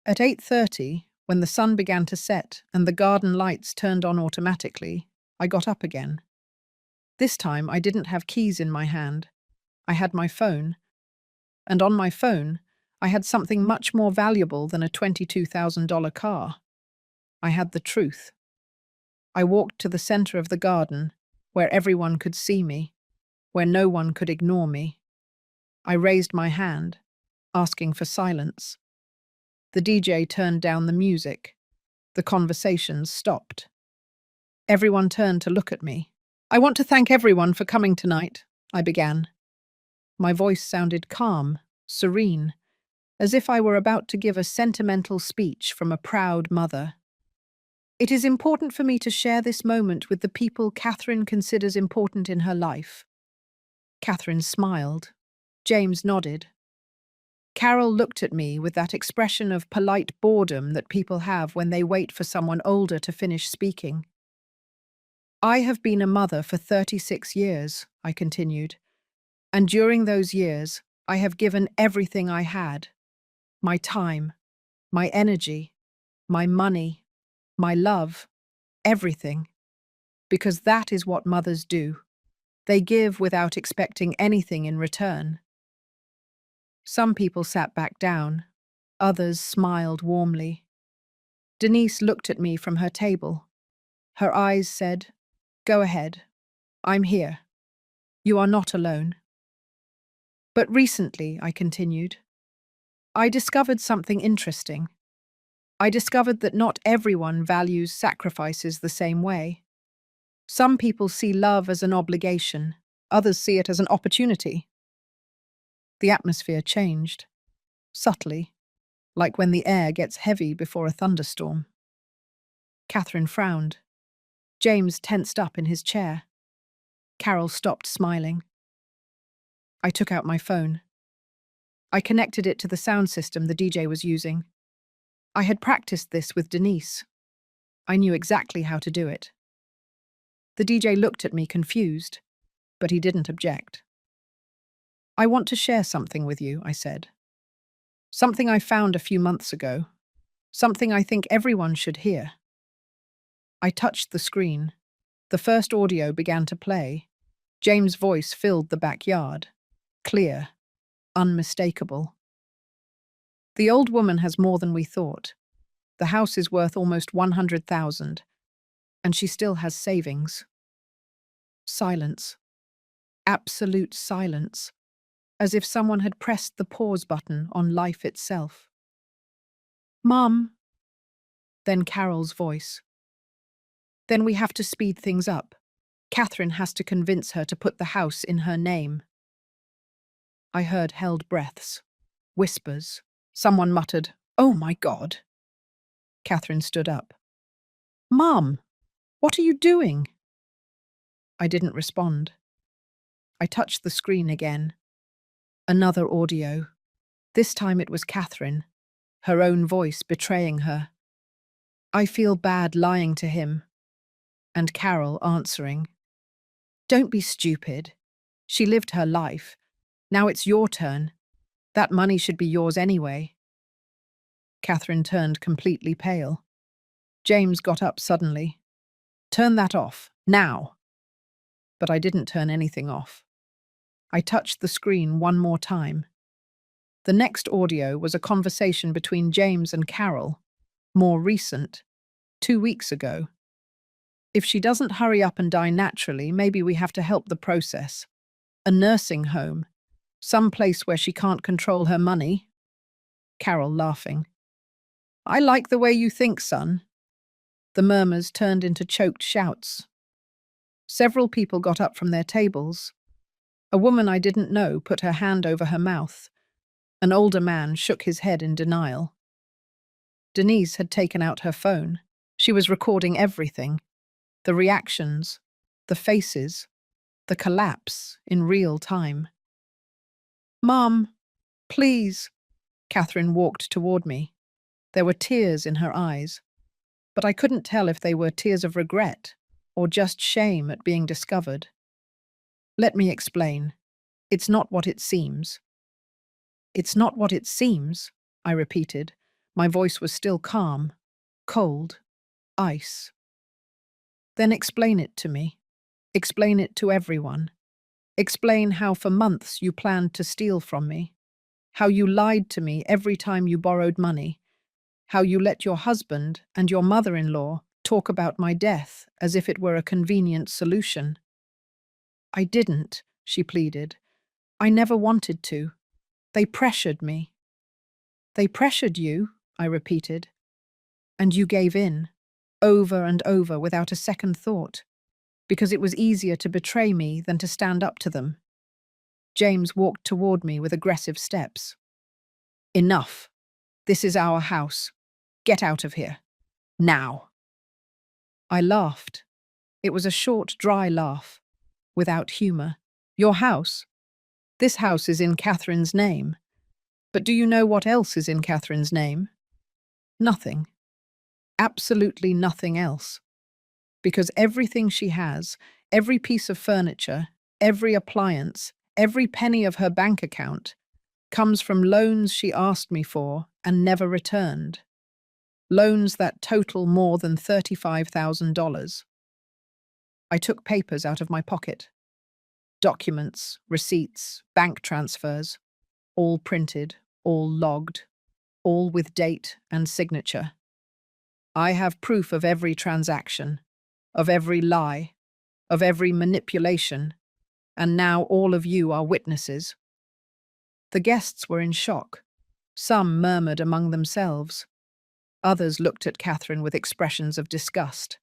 At 8:30, when the sun began to set and the garden lights turned on automatically, I got up again. This time I didn't have keys in my hand. I had my phone. And on my phone, I had something much more valuable than a $22,000 car. I had the truth. I walked to the center of the garden, where everyone could see me, where no one could ignore me. I raised my hand, asking for silence. The DJ turned down the music. The conversations stopped. Everyone turned to look at me. "I want to thank everyone for coming tonight," I began. My voice sounded calm, serene, as if I were about to give a sentimental speech from a proud mother. "It is important for me to share this moment with the people Catherine considers important in her life." Catherine smiled. James nodded. Carol looked at me with that expression of polite boredom that people have when they wait for someone older to finish speaking. "I have been a mother for 36 years, I continued, "and during those years, I have given everything I had. My time, my energy, my money, my love, everything. Because that is what mothers do. They give without expecting anything in return." Some people sat back down. Others smiled warmly. Denise looked at me from her table. Her eyes said, "Go ahead. I'm here. You are not alone." "But recently," I continued, "I discovered something interesting. I discovered that not everyone values sacrifices the same way. Some people see love as an obligation, others see it as an opportunity." The atmosphere changed, subtly, like when the air gets heavy before a thunderstorm. Catherine frowned. James tensed up in his chair. Carol stopped smiling. I took out my phone. I connected it to the sound system the DJ was using. I had practiced this with Denise. I knew exactly how to do it. The DJ looked at me confused, but he didn't object. "I want to share something with you," I said. "Something I found a few months ago. Something I think everyone should hear." I touched the screen. The first audio began to play. James' voice filled the backyard. Clear, unmistakable. "The old woman has more than we thought. The house is worth almost 100,000, and she still has savings." Silence. Absolute silence. As if someone had pressed the pause button on life itself. "Mom." Then Carol's voice. "Then we have to speed things up. Catherine has to convince her to put the house in her name." I heard held breaths, whispers. Someone muttered, "Oh my God." Catherine stood up. "Mom, what are you doing?" I didn't respond. I touched the screen again. Another audio. This time it was Catherine, her own voice betraying her. "I feel bad lying to him." And Carol answering, "Don't be stupid. She lived her life. Now it's your turn. That money should be yours anyway." Catherine turned completely pale. James got up suddenly. "Turn that off, now." but I didn't turn anything off. I touched the screen one more time. The next audio was a conversation between James and Carol, more recent, 2 weeks ago. If she doesn't hurry up and die naturally, maybe we have to help the process. A nursing home. Some place where she can't control her money. Carol laughing. I like the way you think, son. The murmurs turned into choked shouts. Several people got up from their tables. A woman I didn't know put her hand over her mouth. An older man shook his head in denial. Denise had taken out her phone. She was recording everything. The reactions, the faces, the collapse in real time. Mom, please. Catherine walked toward me. There were tears in her eyes, but I couldn't tell if they were tears of regret or just shame at being discovered. Let me explain. It's not what it seems. It's not what it seems, I repeated. My voice was still calm, cold, ice. Then explain it to me. Explain it to everyone. Explain how for months you planned to steal from me. How you lied to me every time you borrowed money. How you let your husband and your mother-in-law talk about my death as if it were a convenient solution. I didn't, she pleaded. I never wanted to. They pressured me. They pressured you, I repeated. And you gave in, over and over without a second thought, because it was easier to betray me than to stand up to them. James walked toward me with aggressive steps. Enough. This is our house. Get out of here. Now. I laughed. It was a short, dry laugh, without humor. Your house? This house is in Catherine's name. But do you know what else is in Catherine's name? Nothing. Absolutely nothing else. Because everything she has, every piece of furniture, every appliance, every penny of her bank account, comes from loans she asked me for and never returned. Loans that total more than $35,000. I took papers out of my pocket. Documents, receipts, bank transfers, all printed, all logged, all with date and signature. I have proof of every transaction, of every lie, of every manipulation, and now all of you are witnesses. The guests were in shock. Some murmured among themselves. Others looked at Catherine with expressions of disgust.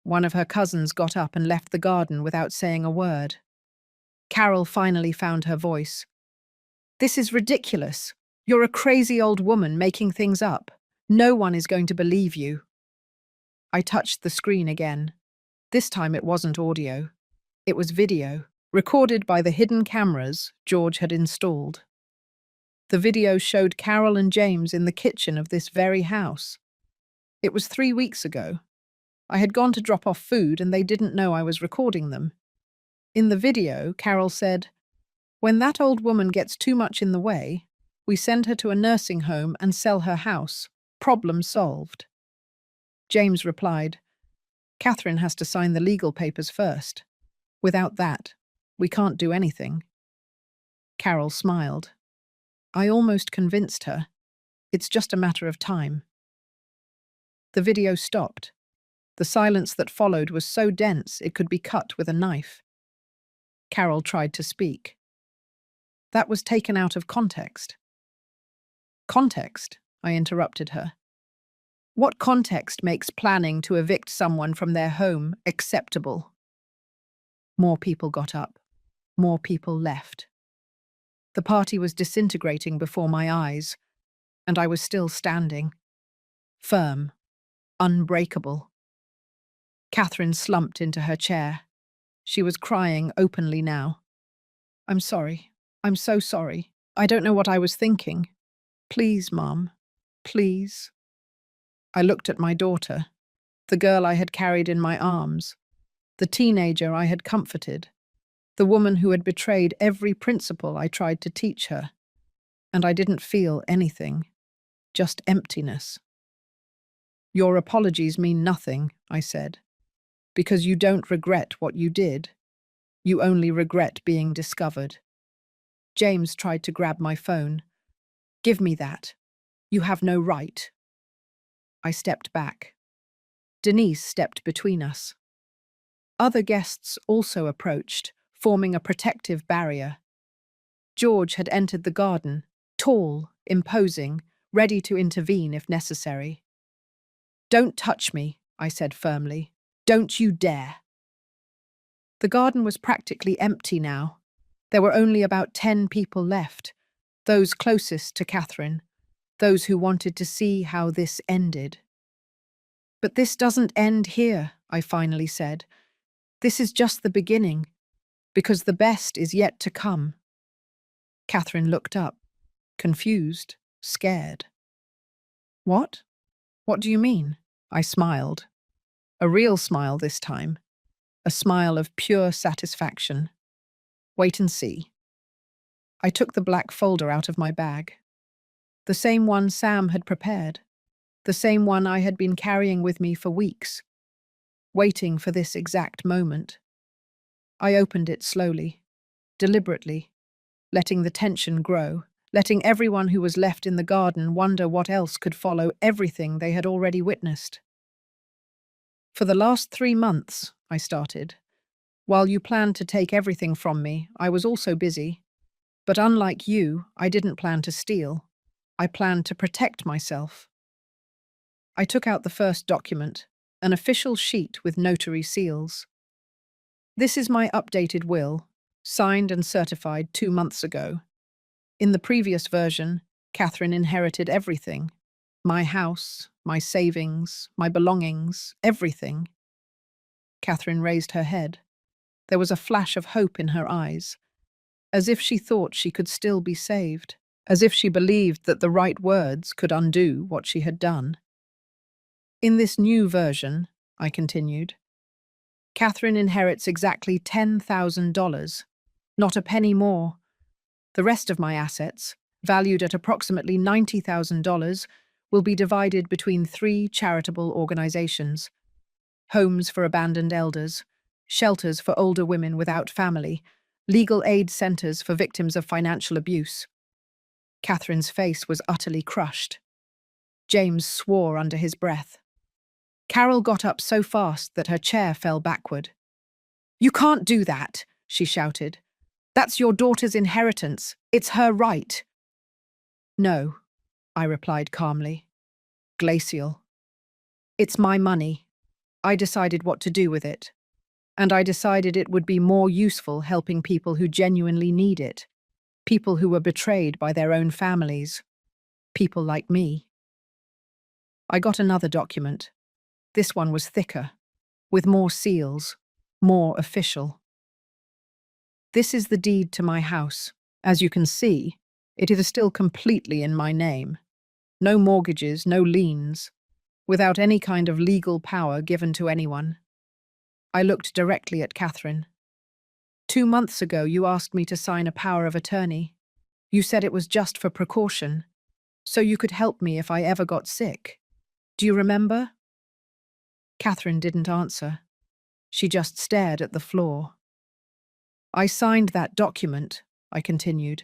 One of her cousins got up and left the garden without saying a word. Carol finally found her voice. This is ridiculous. You're a crazy old woman making things up. No one is going to believe you. I touched the screen again. This time it wasn't audio. It was video, recorded by the hidden cameras George had installed. The video showed Carol and James in the kitchen of this very house. It was 3 weeks ago. I had gone to drop off food and they didn't know I was recording them. In the video, Carol said, "When that old woman gets too much in the way, we send her to a nursing home and sell her house. Problem solved." James replied, "Catherine has to sign the legal papers first. Without that, we can't do anything." Carol smiled. I almost convinced her. It's just a matter of time. The video stopped. The silence that followed was so dense it could be cut with a knife. Carol tried to speak. That was taken out of context. Context? I interrupted her. What context makes planning to evict someone from their home acceptable? More people got up. More people left. The party was disintegrating before my eyes, and I was still standing. Firm. Unbreakable. Catherine slumped into her chair. She was crying openly now. "I'm sorry. I'm so sorry. I don't know what I was thinking. Please, Mom. Please." I looked at my daughter, the girl I had carried in my arms, the teenager I had comforted, the woman who had betrayed every principle I tried to teach her. And I didn't feel anything, just emptiness. "Your apologies mean nothing," I said, "because you don't regret what you did. You only regret being discovered. James tried to grab my phone. Give me that. You have no right. I stepped back. Denise stepped between us. Other guests also approached, forming a protective barrier. George had entered the garden, tall, imposing, ready to intervene if necessary. Don't touch me, I said firmly. Don't you dare. The garden was practically empty now. There were only about 10 people left, those closest to Catherine, those who wanted to see how this ended. But this doesn't end here, I finally said. This is just the beginning, because the best is yet to come. Catherine looked up, confused, scared. What? What do you mean? I smiled. A real smile this time. A smile of pure satisfaction. Wait and see. I took the black folder out of my bag. The same one Sam had prepared. The same one I had been carrying with me for weeks, waiting for this exact moment. I opened it slowly, deliberately, letting the tension grow, letting everyone who was left in the garden wonder what else could follow everything they had already witnessed. For the last 3 months, I started. While you planned to take everything from me, I was also busy. But unlike you, I didn't plan to steal. I planned to protect myself. I took out the first document, an official sheet with notary seals. This is my updated will, signed and certified 2 months ago. In the previous version, Catherine inherited everything. My house, my savings, my belongings, everything. Catherine raised her head. There was a flash of hope in her eyes, as if she thought she could still be saved, as if she believed that the right words could undo what she had done. In this new version, I continued, Catherine inherits exactly $10,000, not a penny more. The rest of my assets, valued at approximately $90,000, will be divided between 3 charitable organizations: homes for abandoned elders, shelters for older women without family, legal aid centers for victims of financial abuse. Catherine's face was utterly crushed. James swore under his breath. Carol got up so fast that her chair fell backward. You can't do that, she shouted. That's your daughter's inheritance. It's her right. No, I replied calmly. Glacial. It's my money. I decided what to do with it. And I decided it would be more useful helping people who genuinely need it. People who were betrayed by their own families. People like me. I got another document. This one was thicker, with more seals, more official. This is the deed to my house. As you can see, it is still completely in my name. No mortgages, no liens, without any kind of legal power given to anyone. I looked directly at Catherine. 2 months ago, you asked me to sign a power of attorney. You said it was just for precaution, so you could help me if I ever got sick. Do you remember? Catherine didn't answer. She just stared at the floor. I signed that document, I continued.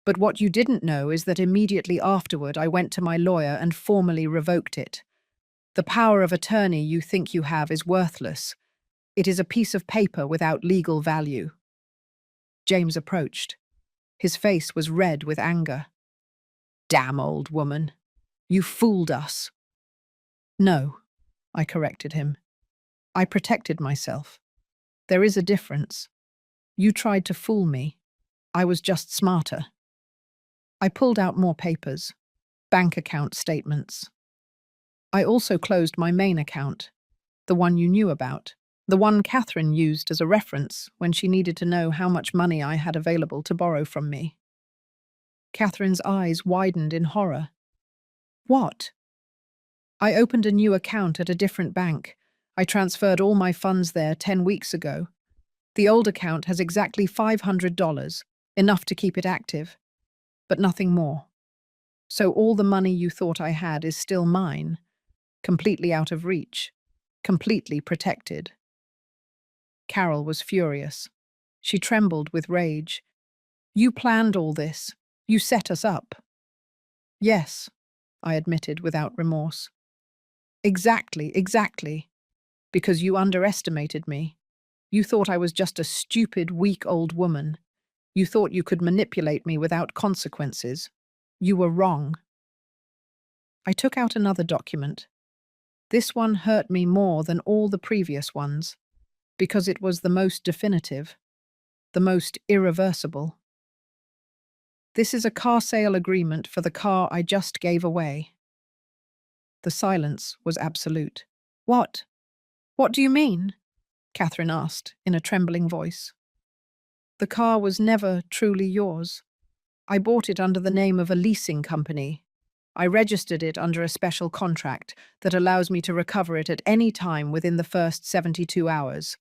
But what you didn't know is that immediately afterward I went to my lawyer and formally revoked it. The power of attorney you think you have is worthless. It is a piece of paper without legal value. James approached. His face was red with anger. Damn old woman. You fooled us. No, I corrected him. I protected myself. There is a difference. You tried to fool me. I was just smarter. I pulled out more papers, bank account statements. I also closed my main account, the one you knew about, the one Catherine used as a reference when she needed to know how much money I had available to borrow from me. Catherine's eyes widened in horror. What? I opened a new account at a different bank. I transferred all my funds there 10 weeks ago. The old account has exactly $500, enough to keep it active, but nothing more. So all the money you thought I had is still mine, completely out of reach, completely protected. Carol was furious. She trembled with rage. You planned all this. You set us up. Yes, I admitted without remorse. Exactly. Because you underestimated me. You thought I was just a stupid, weak old woman. You thought you could manipulate me without consequences. You were wrong. I took out another document. This one hurt me more than all the previous ones, because it was the most definitive, the most irreversible. This is a car sale agreement for the car I just gave away. The silence was absolute. What? What do you mean? Catherine asked in a trembling voice. The car was never truly yours. I bought it under the name of a leasing company. I registered it under a special contract that allows me to recover it at any time within the first 72 hours.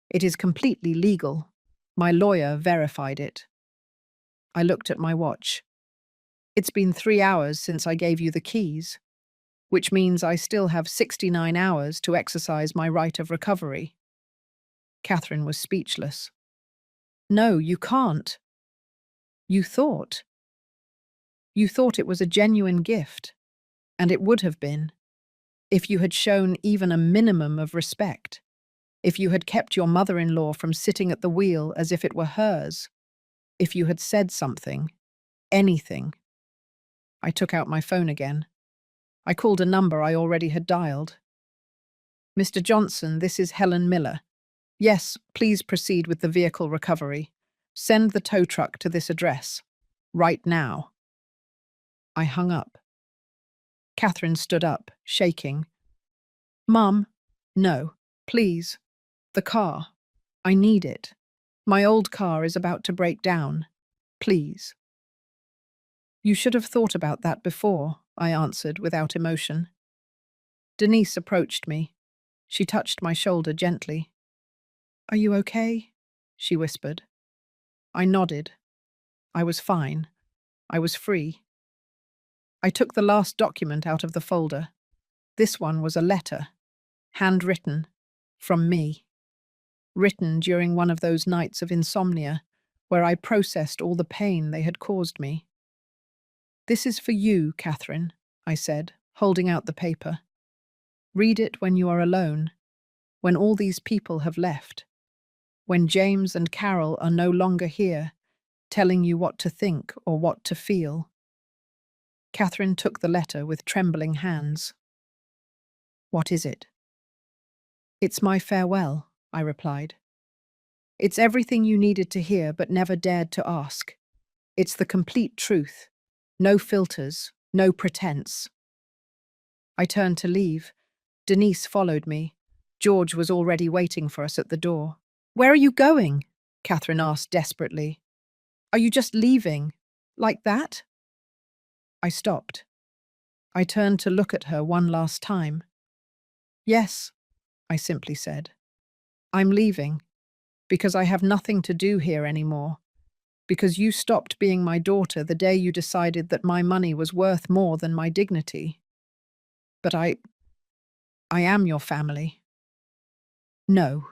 It is completely legal. My lawyer verified it. I looked at my watch. It's been 3 hours since I gave you the keys, which means I still have 69 hours to exercise my right of recovery. Catherine was speechless. No, you can't. You thought. You thought it was a genuine gift, and it would have been, if you had shown even a minimum of respect, if you had kept your mother-in-law from sitting at the wheel as if it were hers, if you had said something, anything. I took out my phone again. I called a number I already had dialed. Mr. Johnson, this is Helen Miller. Yes, please proceed with the vehicle recovery. Send the tow truck to this address. Right now. I hung up. Catherine stood up, shaking. Mum, no, please. The car. I need it. My old car is about to break down. Please. You should have thought about that before, I answered without emotion. Denise approached me. She touched my shoulder gently. Are you okay? She whispered. I nodded. I was fine. I was free. I took the last document out of the folder. This one was a letter, handwritten, from me. Written during one of those nights of insomnia, where I processed all the pain they had caused me. This is for you, Catherine, I said, holding out the paper. Read it when you are alone, when all these people have left, when James and Carol are no longer here, telling you what to think or what to feel. Catherine took the letter with trembling hands. What is it? It's my farewell, I replied. It's everything you needed to hear but never dared to ask. It's the complete truth. No filters, no pretense. I turned to leave. Denise followed me. George was already waiting for us at the door. Where are you going? Catherine asked desperately. Are you just leaving? Like that? I stopped. I turned to look at her one last time. Yes, I simply said. I'm leaving, because I have nothing to do here anymore, because you stopped being my daughter the day you decided that my money was worth more than my dignity. But I am your family. No,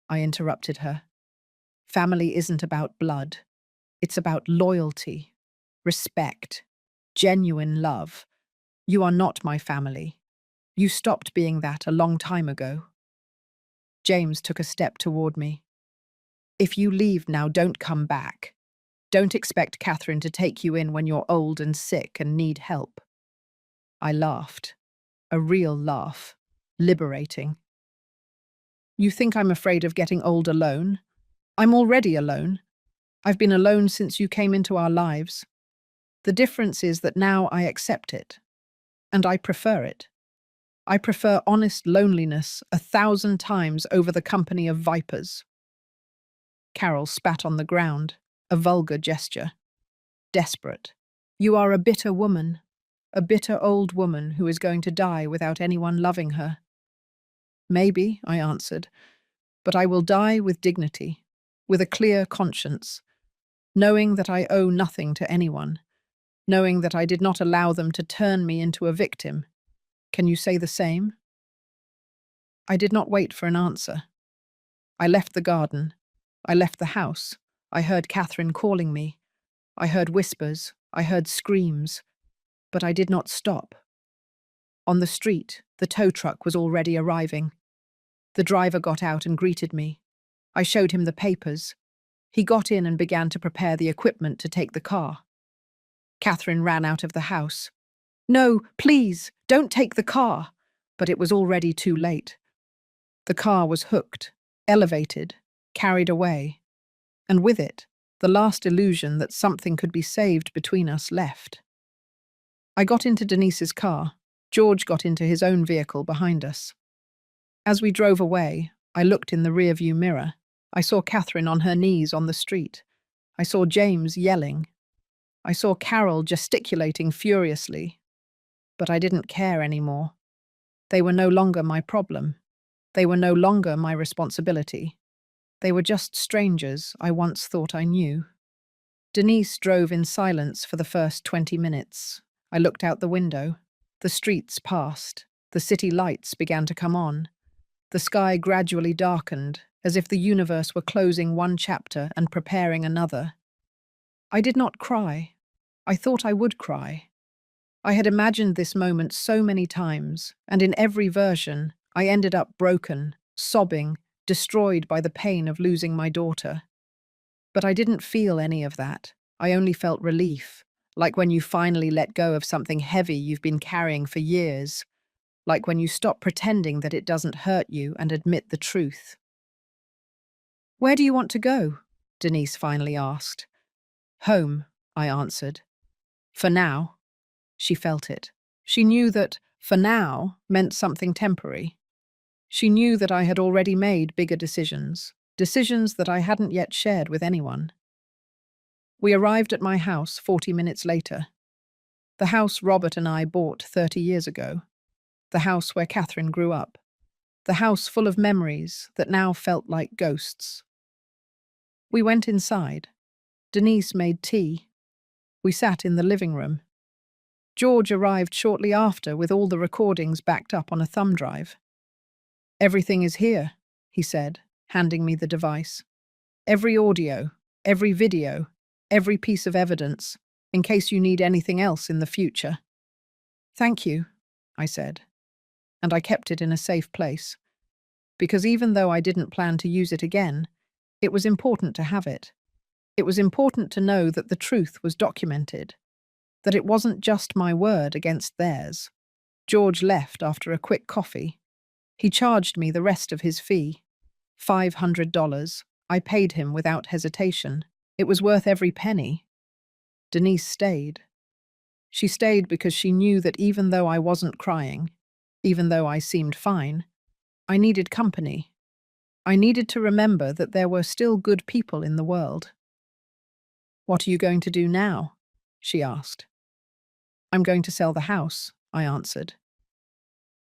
I interrupted her. Family isn't about blood. It's about loyalty, respect, genuine love. You are not my family. You stopped being that a long time ago. James took a step toward me. If you leave now, don't come back. Don't expect Catherine to take you in when you're old and sick and need help. I laughed. A real laugh. Liberating. You think I'm afraid of getting old alone? I'm already alone. I've been alone since you came into our lives. The difference is that now I accept it. And I prefer it. I prefer honest loneliness 1,000 times over the company of vipers. Carol spat on the ground, a vulgar gesture. Desperate. You are a bitter woman, a bitter old woman who is going to die without anyone loving her. Maybe, I answered, but I will die with dignity, with a clear conscience, knowing that I owe nothing to anyone, knowing that I did not allow them to turn me into a victim. Can you say the same? I did not wait for an answer. I left the garden. I left the house. I heard Catherine calling me. I heard whispers. I heard screams. But I did not stop. On the street, the tow truck was already arriving. The driver got out and greeted me. I showed him the papers. He got in and began to prepare the equipment to take the car. Catherine ran out of the house. "No, please, don't take the car." But it was already too late. The car was hooked, elevated, carried away. And with it, the last illusion that something could be saved between us left. I got into Denise's car. George got into his own vehicle behind us. As we drove away, I looked in the rearview mirror. I saw Catherine on her knees on the street. I saw James yelling. I saw Carol gesticulating furiously. But I didn't care anymore. They were no longer my problem. They were no longer my responsibility. They were just strangers I once thought I knew. Denise drove in silence for the first 20 minutes. I looked out the window. The streets passed. The city lights began to come on. The sky gradually darkened, as if the universe were closing one chapter and preparing another. I did not cry. I thought I would cry. I had imagined this moment so many times, and in every version, I ended up broken, sobbing, destroyed by the pain of losing my daughter. But I didn't feel any of that. I only felt relief, like when you finally let go of something heavy you've been carrying for years, like when you stop pretending that it doesn't hurt you and admit the truth. "Where do you want to go?" Denise finally asked. "Home," I answered. "For now." She felt it. She knew that "for now" meant something temporary. She knew that I had already made bigger decisions, decisions that I hadn't yet shared with anyone. We arrived at my house 40 minutes later. The house Robert and I bought 30 years ago. The house where Catherine grew up. The house full of memories that now felt like ghosts. We went inside. Denise made tea. We sat in the living room. George arrived shortly after with all the recordings backed up on a thumb drive. "Everything is here," he said, handing me the device. "Every audio, every video, every piece of evidence, in case you need anything else in the future." "Thank you," I said, and I kept it in a safe place. Because even though I didn't plan to use it again, it was important to have it. It was important to know that the truth was documented, that it wasn't just my word against theirs. George left after a quick coffee. He charged me the rest of his fee. $500. I paid him without hesitation. It was worth every penny. Denise stayed. She stayed because she knew that even though I wasn't crying, even though I seemed fine, I needed company. I needed to remember that there were still good people in the world. "What are you going to do now?" she asked. "I'm going to sell the house," I answered.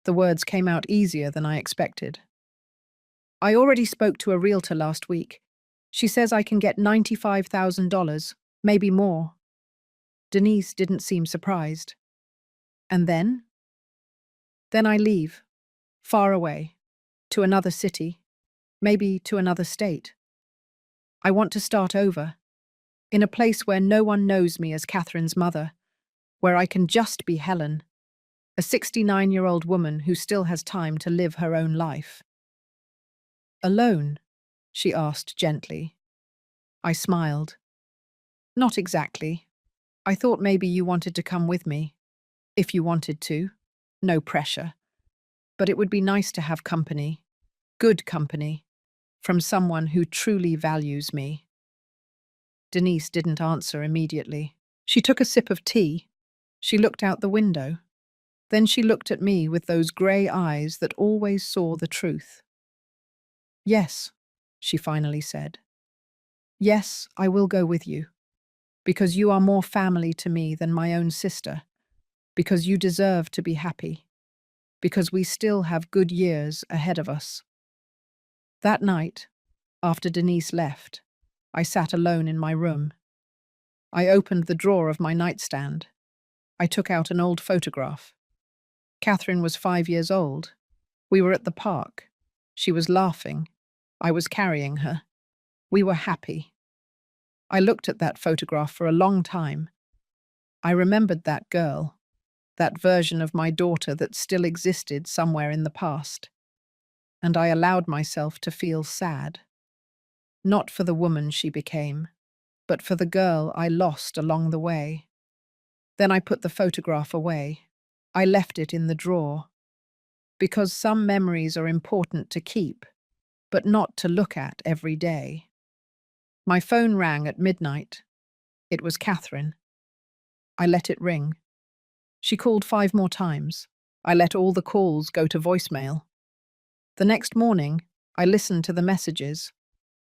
The words came out easier than I expected. "I already spoke to a realtor last week. She says I can get $95,000, maybe more." Denise didn't seem surprised. "And then?" "Then I leave. Far away. To another city. Maybe to another state. I want to start over. In a place where no one knows me as Catherine's mother. Where I can just be Helen. A 69-year-old woman who still has time to live her own life." "Alone?" she asked gently. I smiled. "Not exactly. I thought maybe you wanted to come with me. If you wanted to. No pressure. But it would be nice to have company. Good company. From someone who truly values me." Denise didn't answer immediately. She took a sip of tea. She looked out the window. Then she looked at me with those grey eyes that always saw the truth. "Yes," she finally said. "Yes, I will go with you. Because you are more family to me than my own sister. Because you deserve to be happy. Because we still have good years ahead of us." That night, after Denise left, I sat alone in my room. I opened the drawer of my nightstand. I took out an old photograph. Catherine was 5 years old. We were at the park. She was laughing. I was carrying her. We were happy. I looked at that photograph for a long time. I remembered that girl, that version of my daughter that still existed somewhere in the past. And I allowed myself to feel sad. Not for the woman she became, but for the girl I lost along the way. Then I put the photograph away. I left it in the drawer. Because some memories are important to keep, but not to look at every day. My phone rang at midnight. It was Catherine. I let it ring. She called 5 more times. I let all the calls go to voicemail. The next morning, I listened to the messages.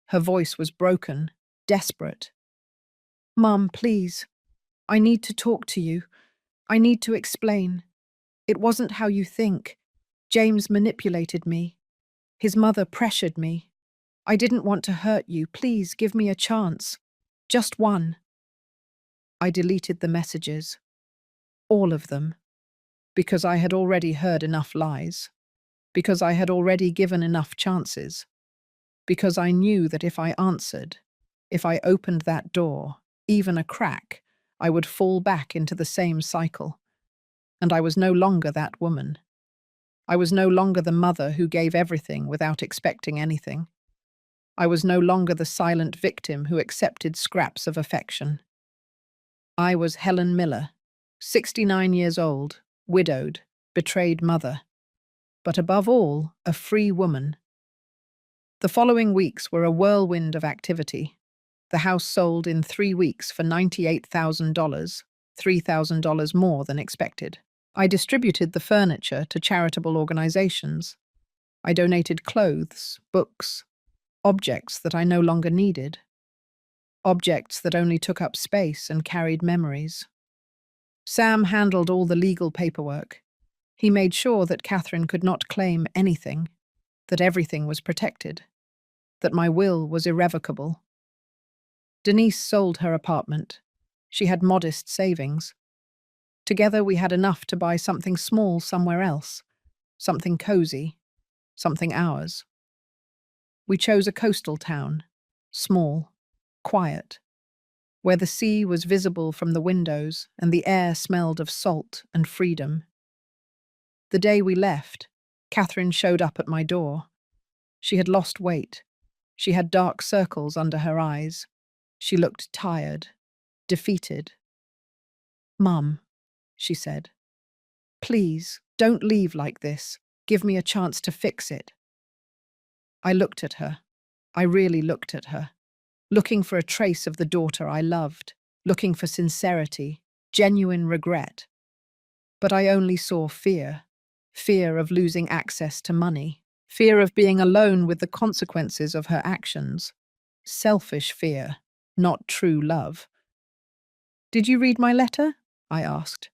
Her voice was broken, desperate. "Mum, please. I need to talk to you. I need to explain. It wasn't how you think. James manipulated me. His mother pressured me. I didn't want to hurt you. Please give me a chance. Just one." I deleted the messages. All of them. Because I had already heard enough lies. Because I had already given enough chances. Because I knew that if I answered, if I opened that door, even a crack, I would fall back into the same cycle. And I was no longer that woman. I was no longer the mother who gave everything without expecting anything. I was no longer the silent victim who accepted scraps of affection. I was Helen Miller, 69 years old, widowed, betrayed mother, but above all, a free woman. The following weeks were a whirlwind of activity. The house sold in 3 weeks for $98,000, $3,000 more than expected. I distributed the furniture to charitable organizations. I donated clothes, books, objects that I no longer needed. Objects that only took up space and carried memories. Sam handled all the legal paperwork. He made sure that Catherine could not claim anything, that everything was protected, that my will was irrevocable. Denise sold her apartment. She had modest savings. Together we had enough to buy something small somewhere else, something cozy, something ours. We chose a coastal town, small, quiet, where the sea was visible from the windows and the air smelled of salt and freedom. The day we left, Catherine showed up at my door. She had lost weight. She had dark circles under her eyes. She looked tired, defeated. "Mum," she said, "please, don't leave like this. Give me a chance to fix it." I looked at her. I really looked at her, looking for a trace of the daughter I loved, looking for sincerity, genuine regret. But I only saw fear. Fear of losing access to money. Fear of being alone with the consequences of her actions. Selfish fear, not true love. "Did you read my letter?" I asked.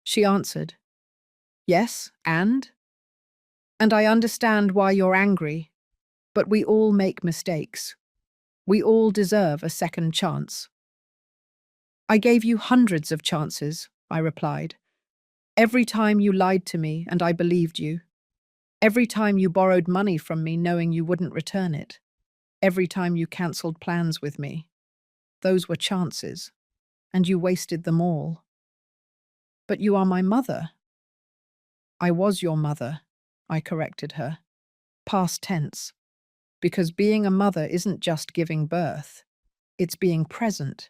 She answered, "Yes, and?" "And I understand why you're angry, but we all make mistakes. We all deserve a second chance." "I gave you hundreds of chances," I replied. "Every time you lied to me and I believed you. Every time you borrowed money from me knowing you wouldn't return it. Every time you cancelled plans with me. Those were chances, and you wasted them all." "But you are my mother." "I was your mother," I corrected her. Past tense. Because being a mother isn't just giving birth. It's being present.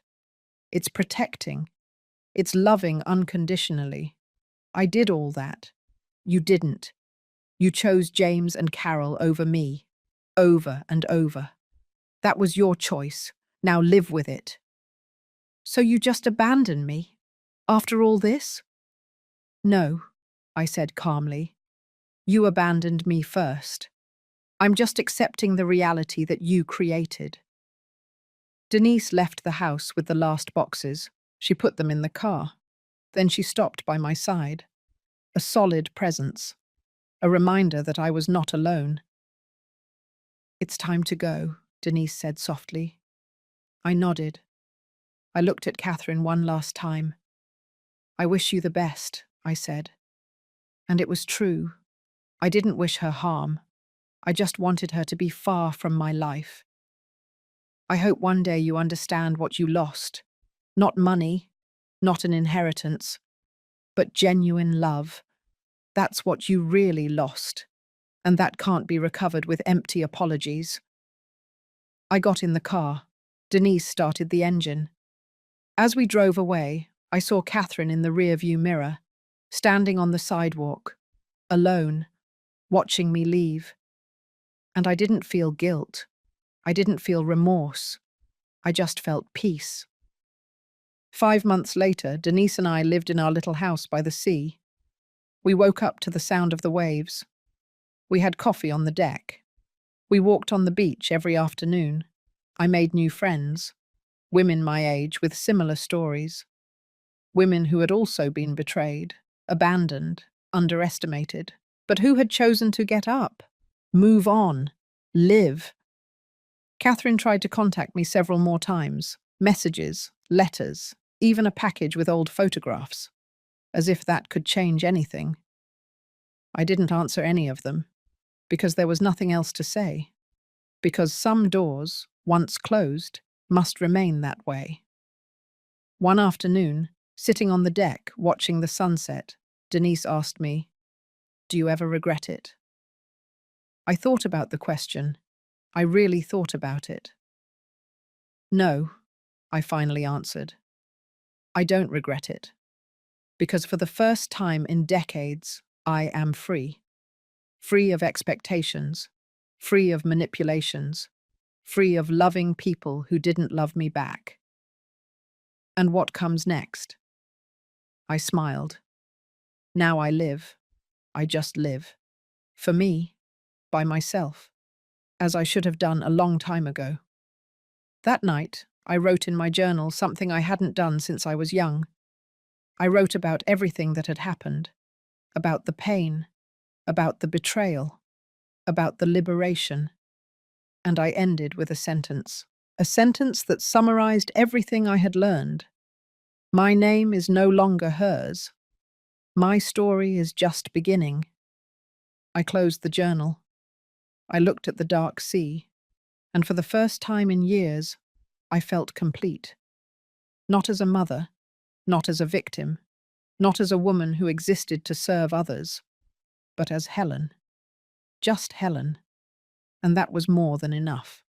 It's protecting. It's loving unconditionally. I did all that. You didn't. You chose James and Carol over me. Over and over. That was your choice. Now live with it. "So you just abandoned me? After all this?" "No," I said calmly. "You abandoned me first. I'm just accepting the reality that you created." Denise left the house with the last boxes. She put them in the car. Then she stopped by my side. A solid presence. A reminder that I was not alone. "It's time to go," Denise said softly. I nodded. I looked at Catherine one last time. "I wish you the best," I said. And it was true. I didn't wish her harm. I just wanted her to be far from my life. I hope one day you understand what you lost. Not money, not an inheritance, but genuine love. That's what you really lost, and that can't be recovered with empty apologies. I got in the car. Denise started the engine. As we drove away, I saw Catherine in the rearview mirror, standing on the sidewalk, alone, watching me leave. And I didn't feel guilt. I didn't feel remorse. I just felt peace. 5 months later, Denise and I lived in our little house by the sea. We woke up to the sound of the waves. We had coffee on the deck. We walked on the beach every afternoon. I made new friends, women my age with similar stories, women who had also been betrayed, abandoned, underestimated, but who had chosen to get up, move on, live. Catherine tried to contact me several more times, messages, letters, even a package with old photographs, as if that could change anything. I didn't answer any of them, because there was nothing else to say, because some doors, once closed, must remain that way. One afternoon, sitting on the deck watching the sunset, Denise asked me, "Do you ever regret it?" I thought about the question. I really thought about it. "No," I finally answered. "I don't regret it, because for the first time in decades, I am free. Free of expectations, free of manipulations, free of loving people who didn't love me back." And what comes next? I smiled. Now I live. I just live. For me, by myself, as I should have done a long time ago. That night, I wrote in my journal something I hadn't done since I was young. I wrote about everything that had happened, about the pain, about the betrayal, about the liberation. And I ended with a sentence that summarized everything I had learned. My name is no longer hers. My story is just beginning. I closed the journal. I looked at the dark sea, and for the first time in years, I felt complete. Not as a mother, not as a victim, not as a woman who existed to serve others, but as Helen. Just Helen. And that was more than enough.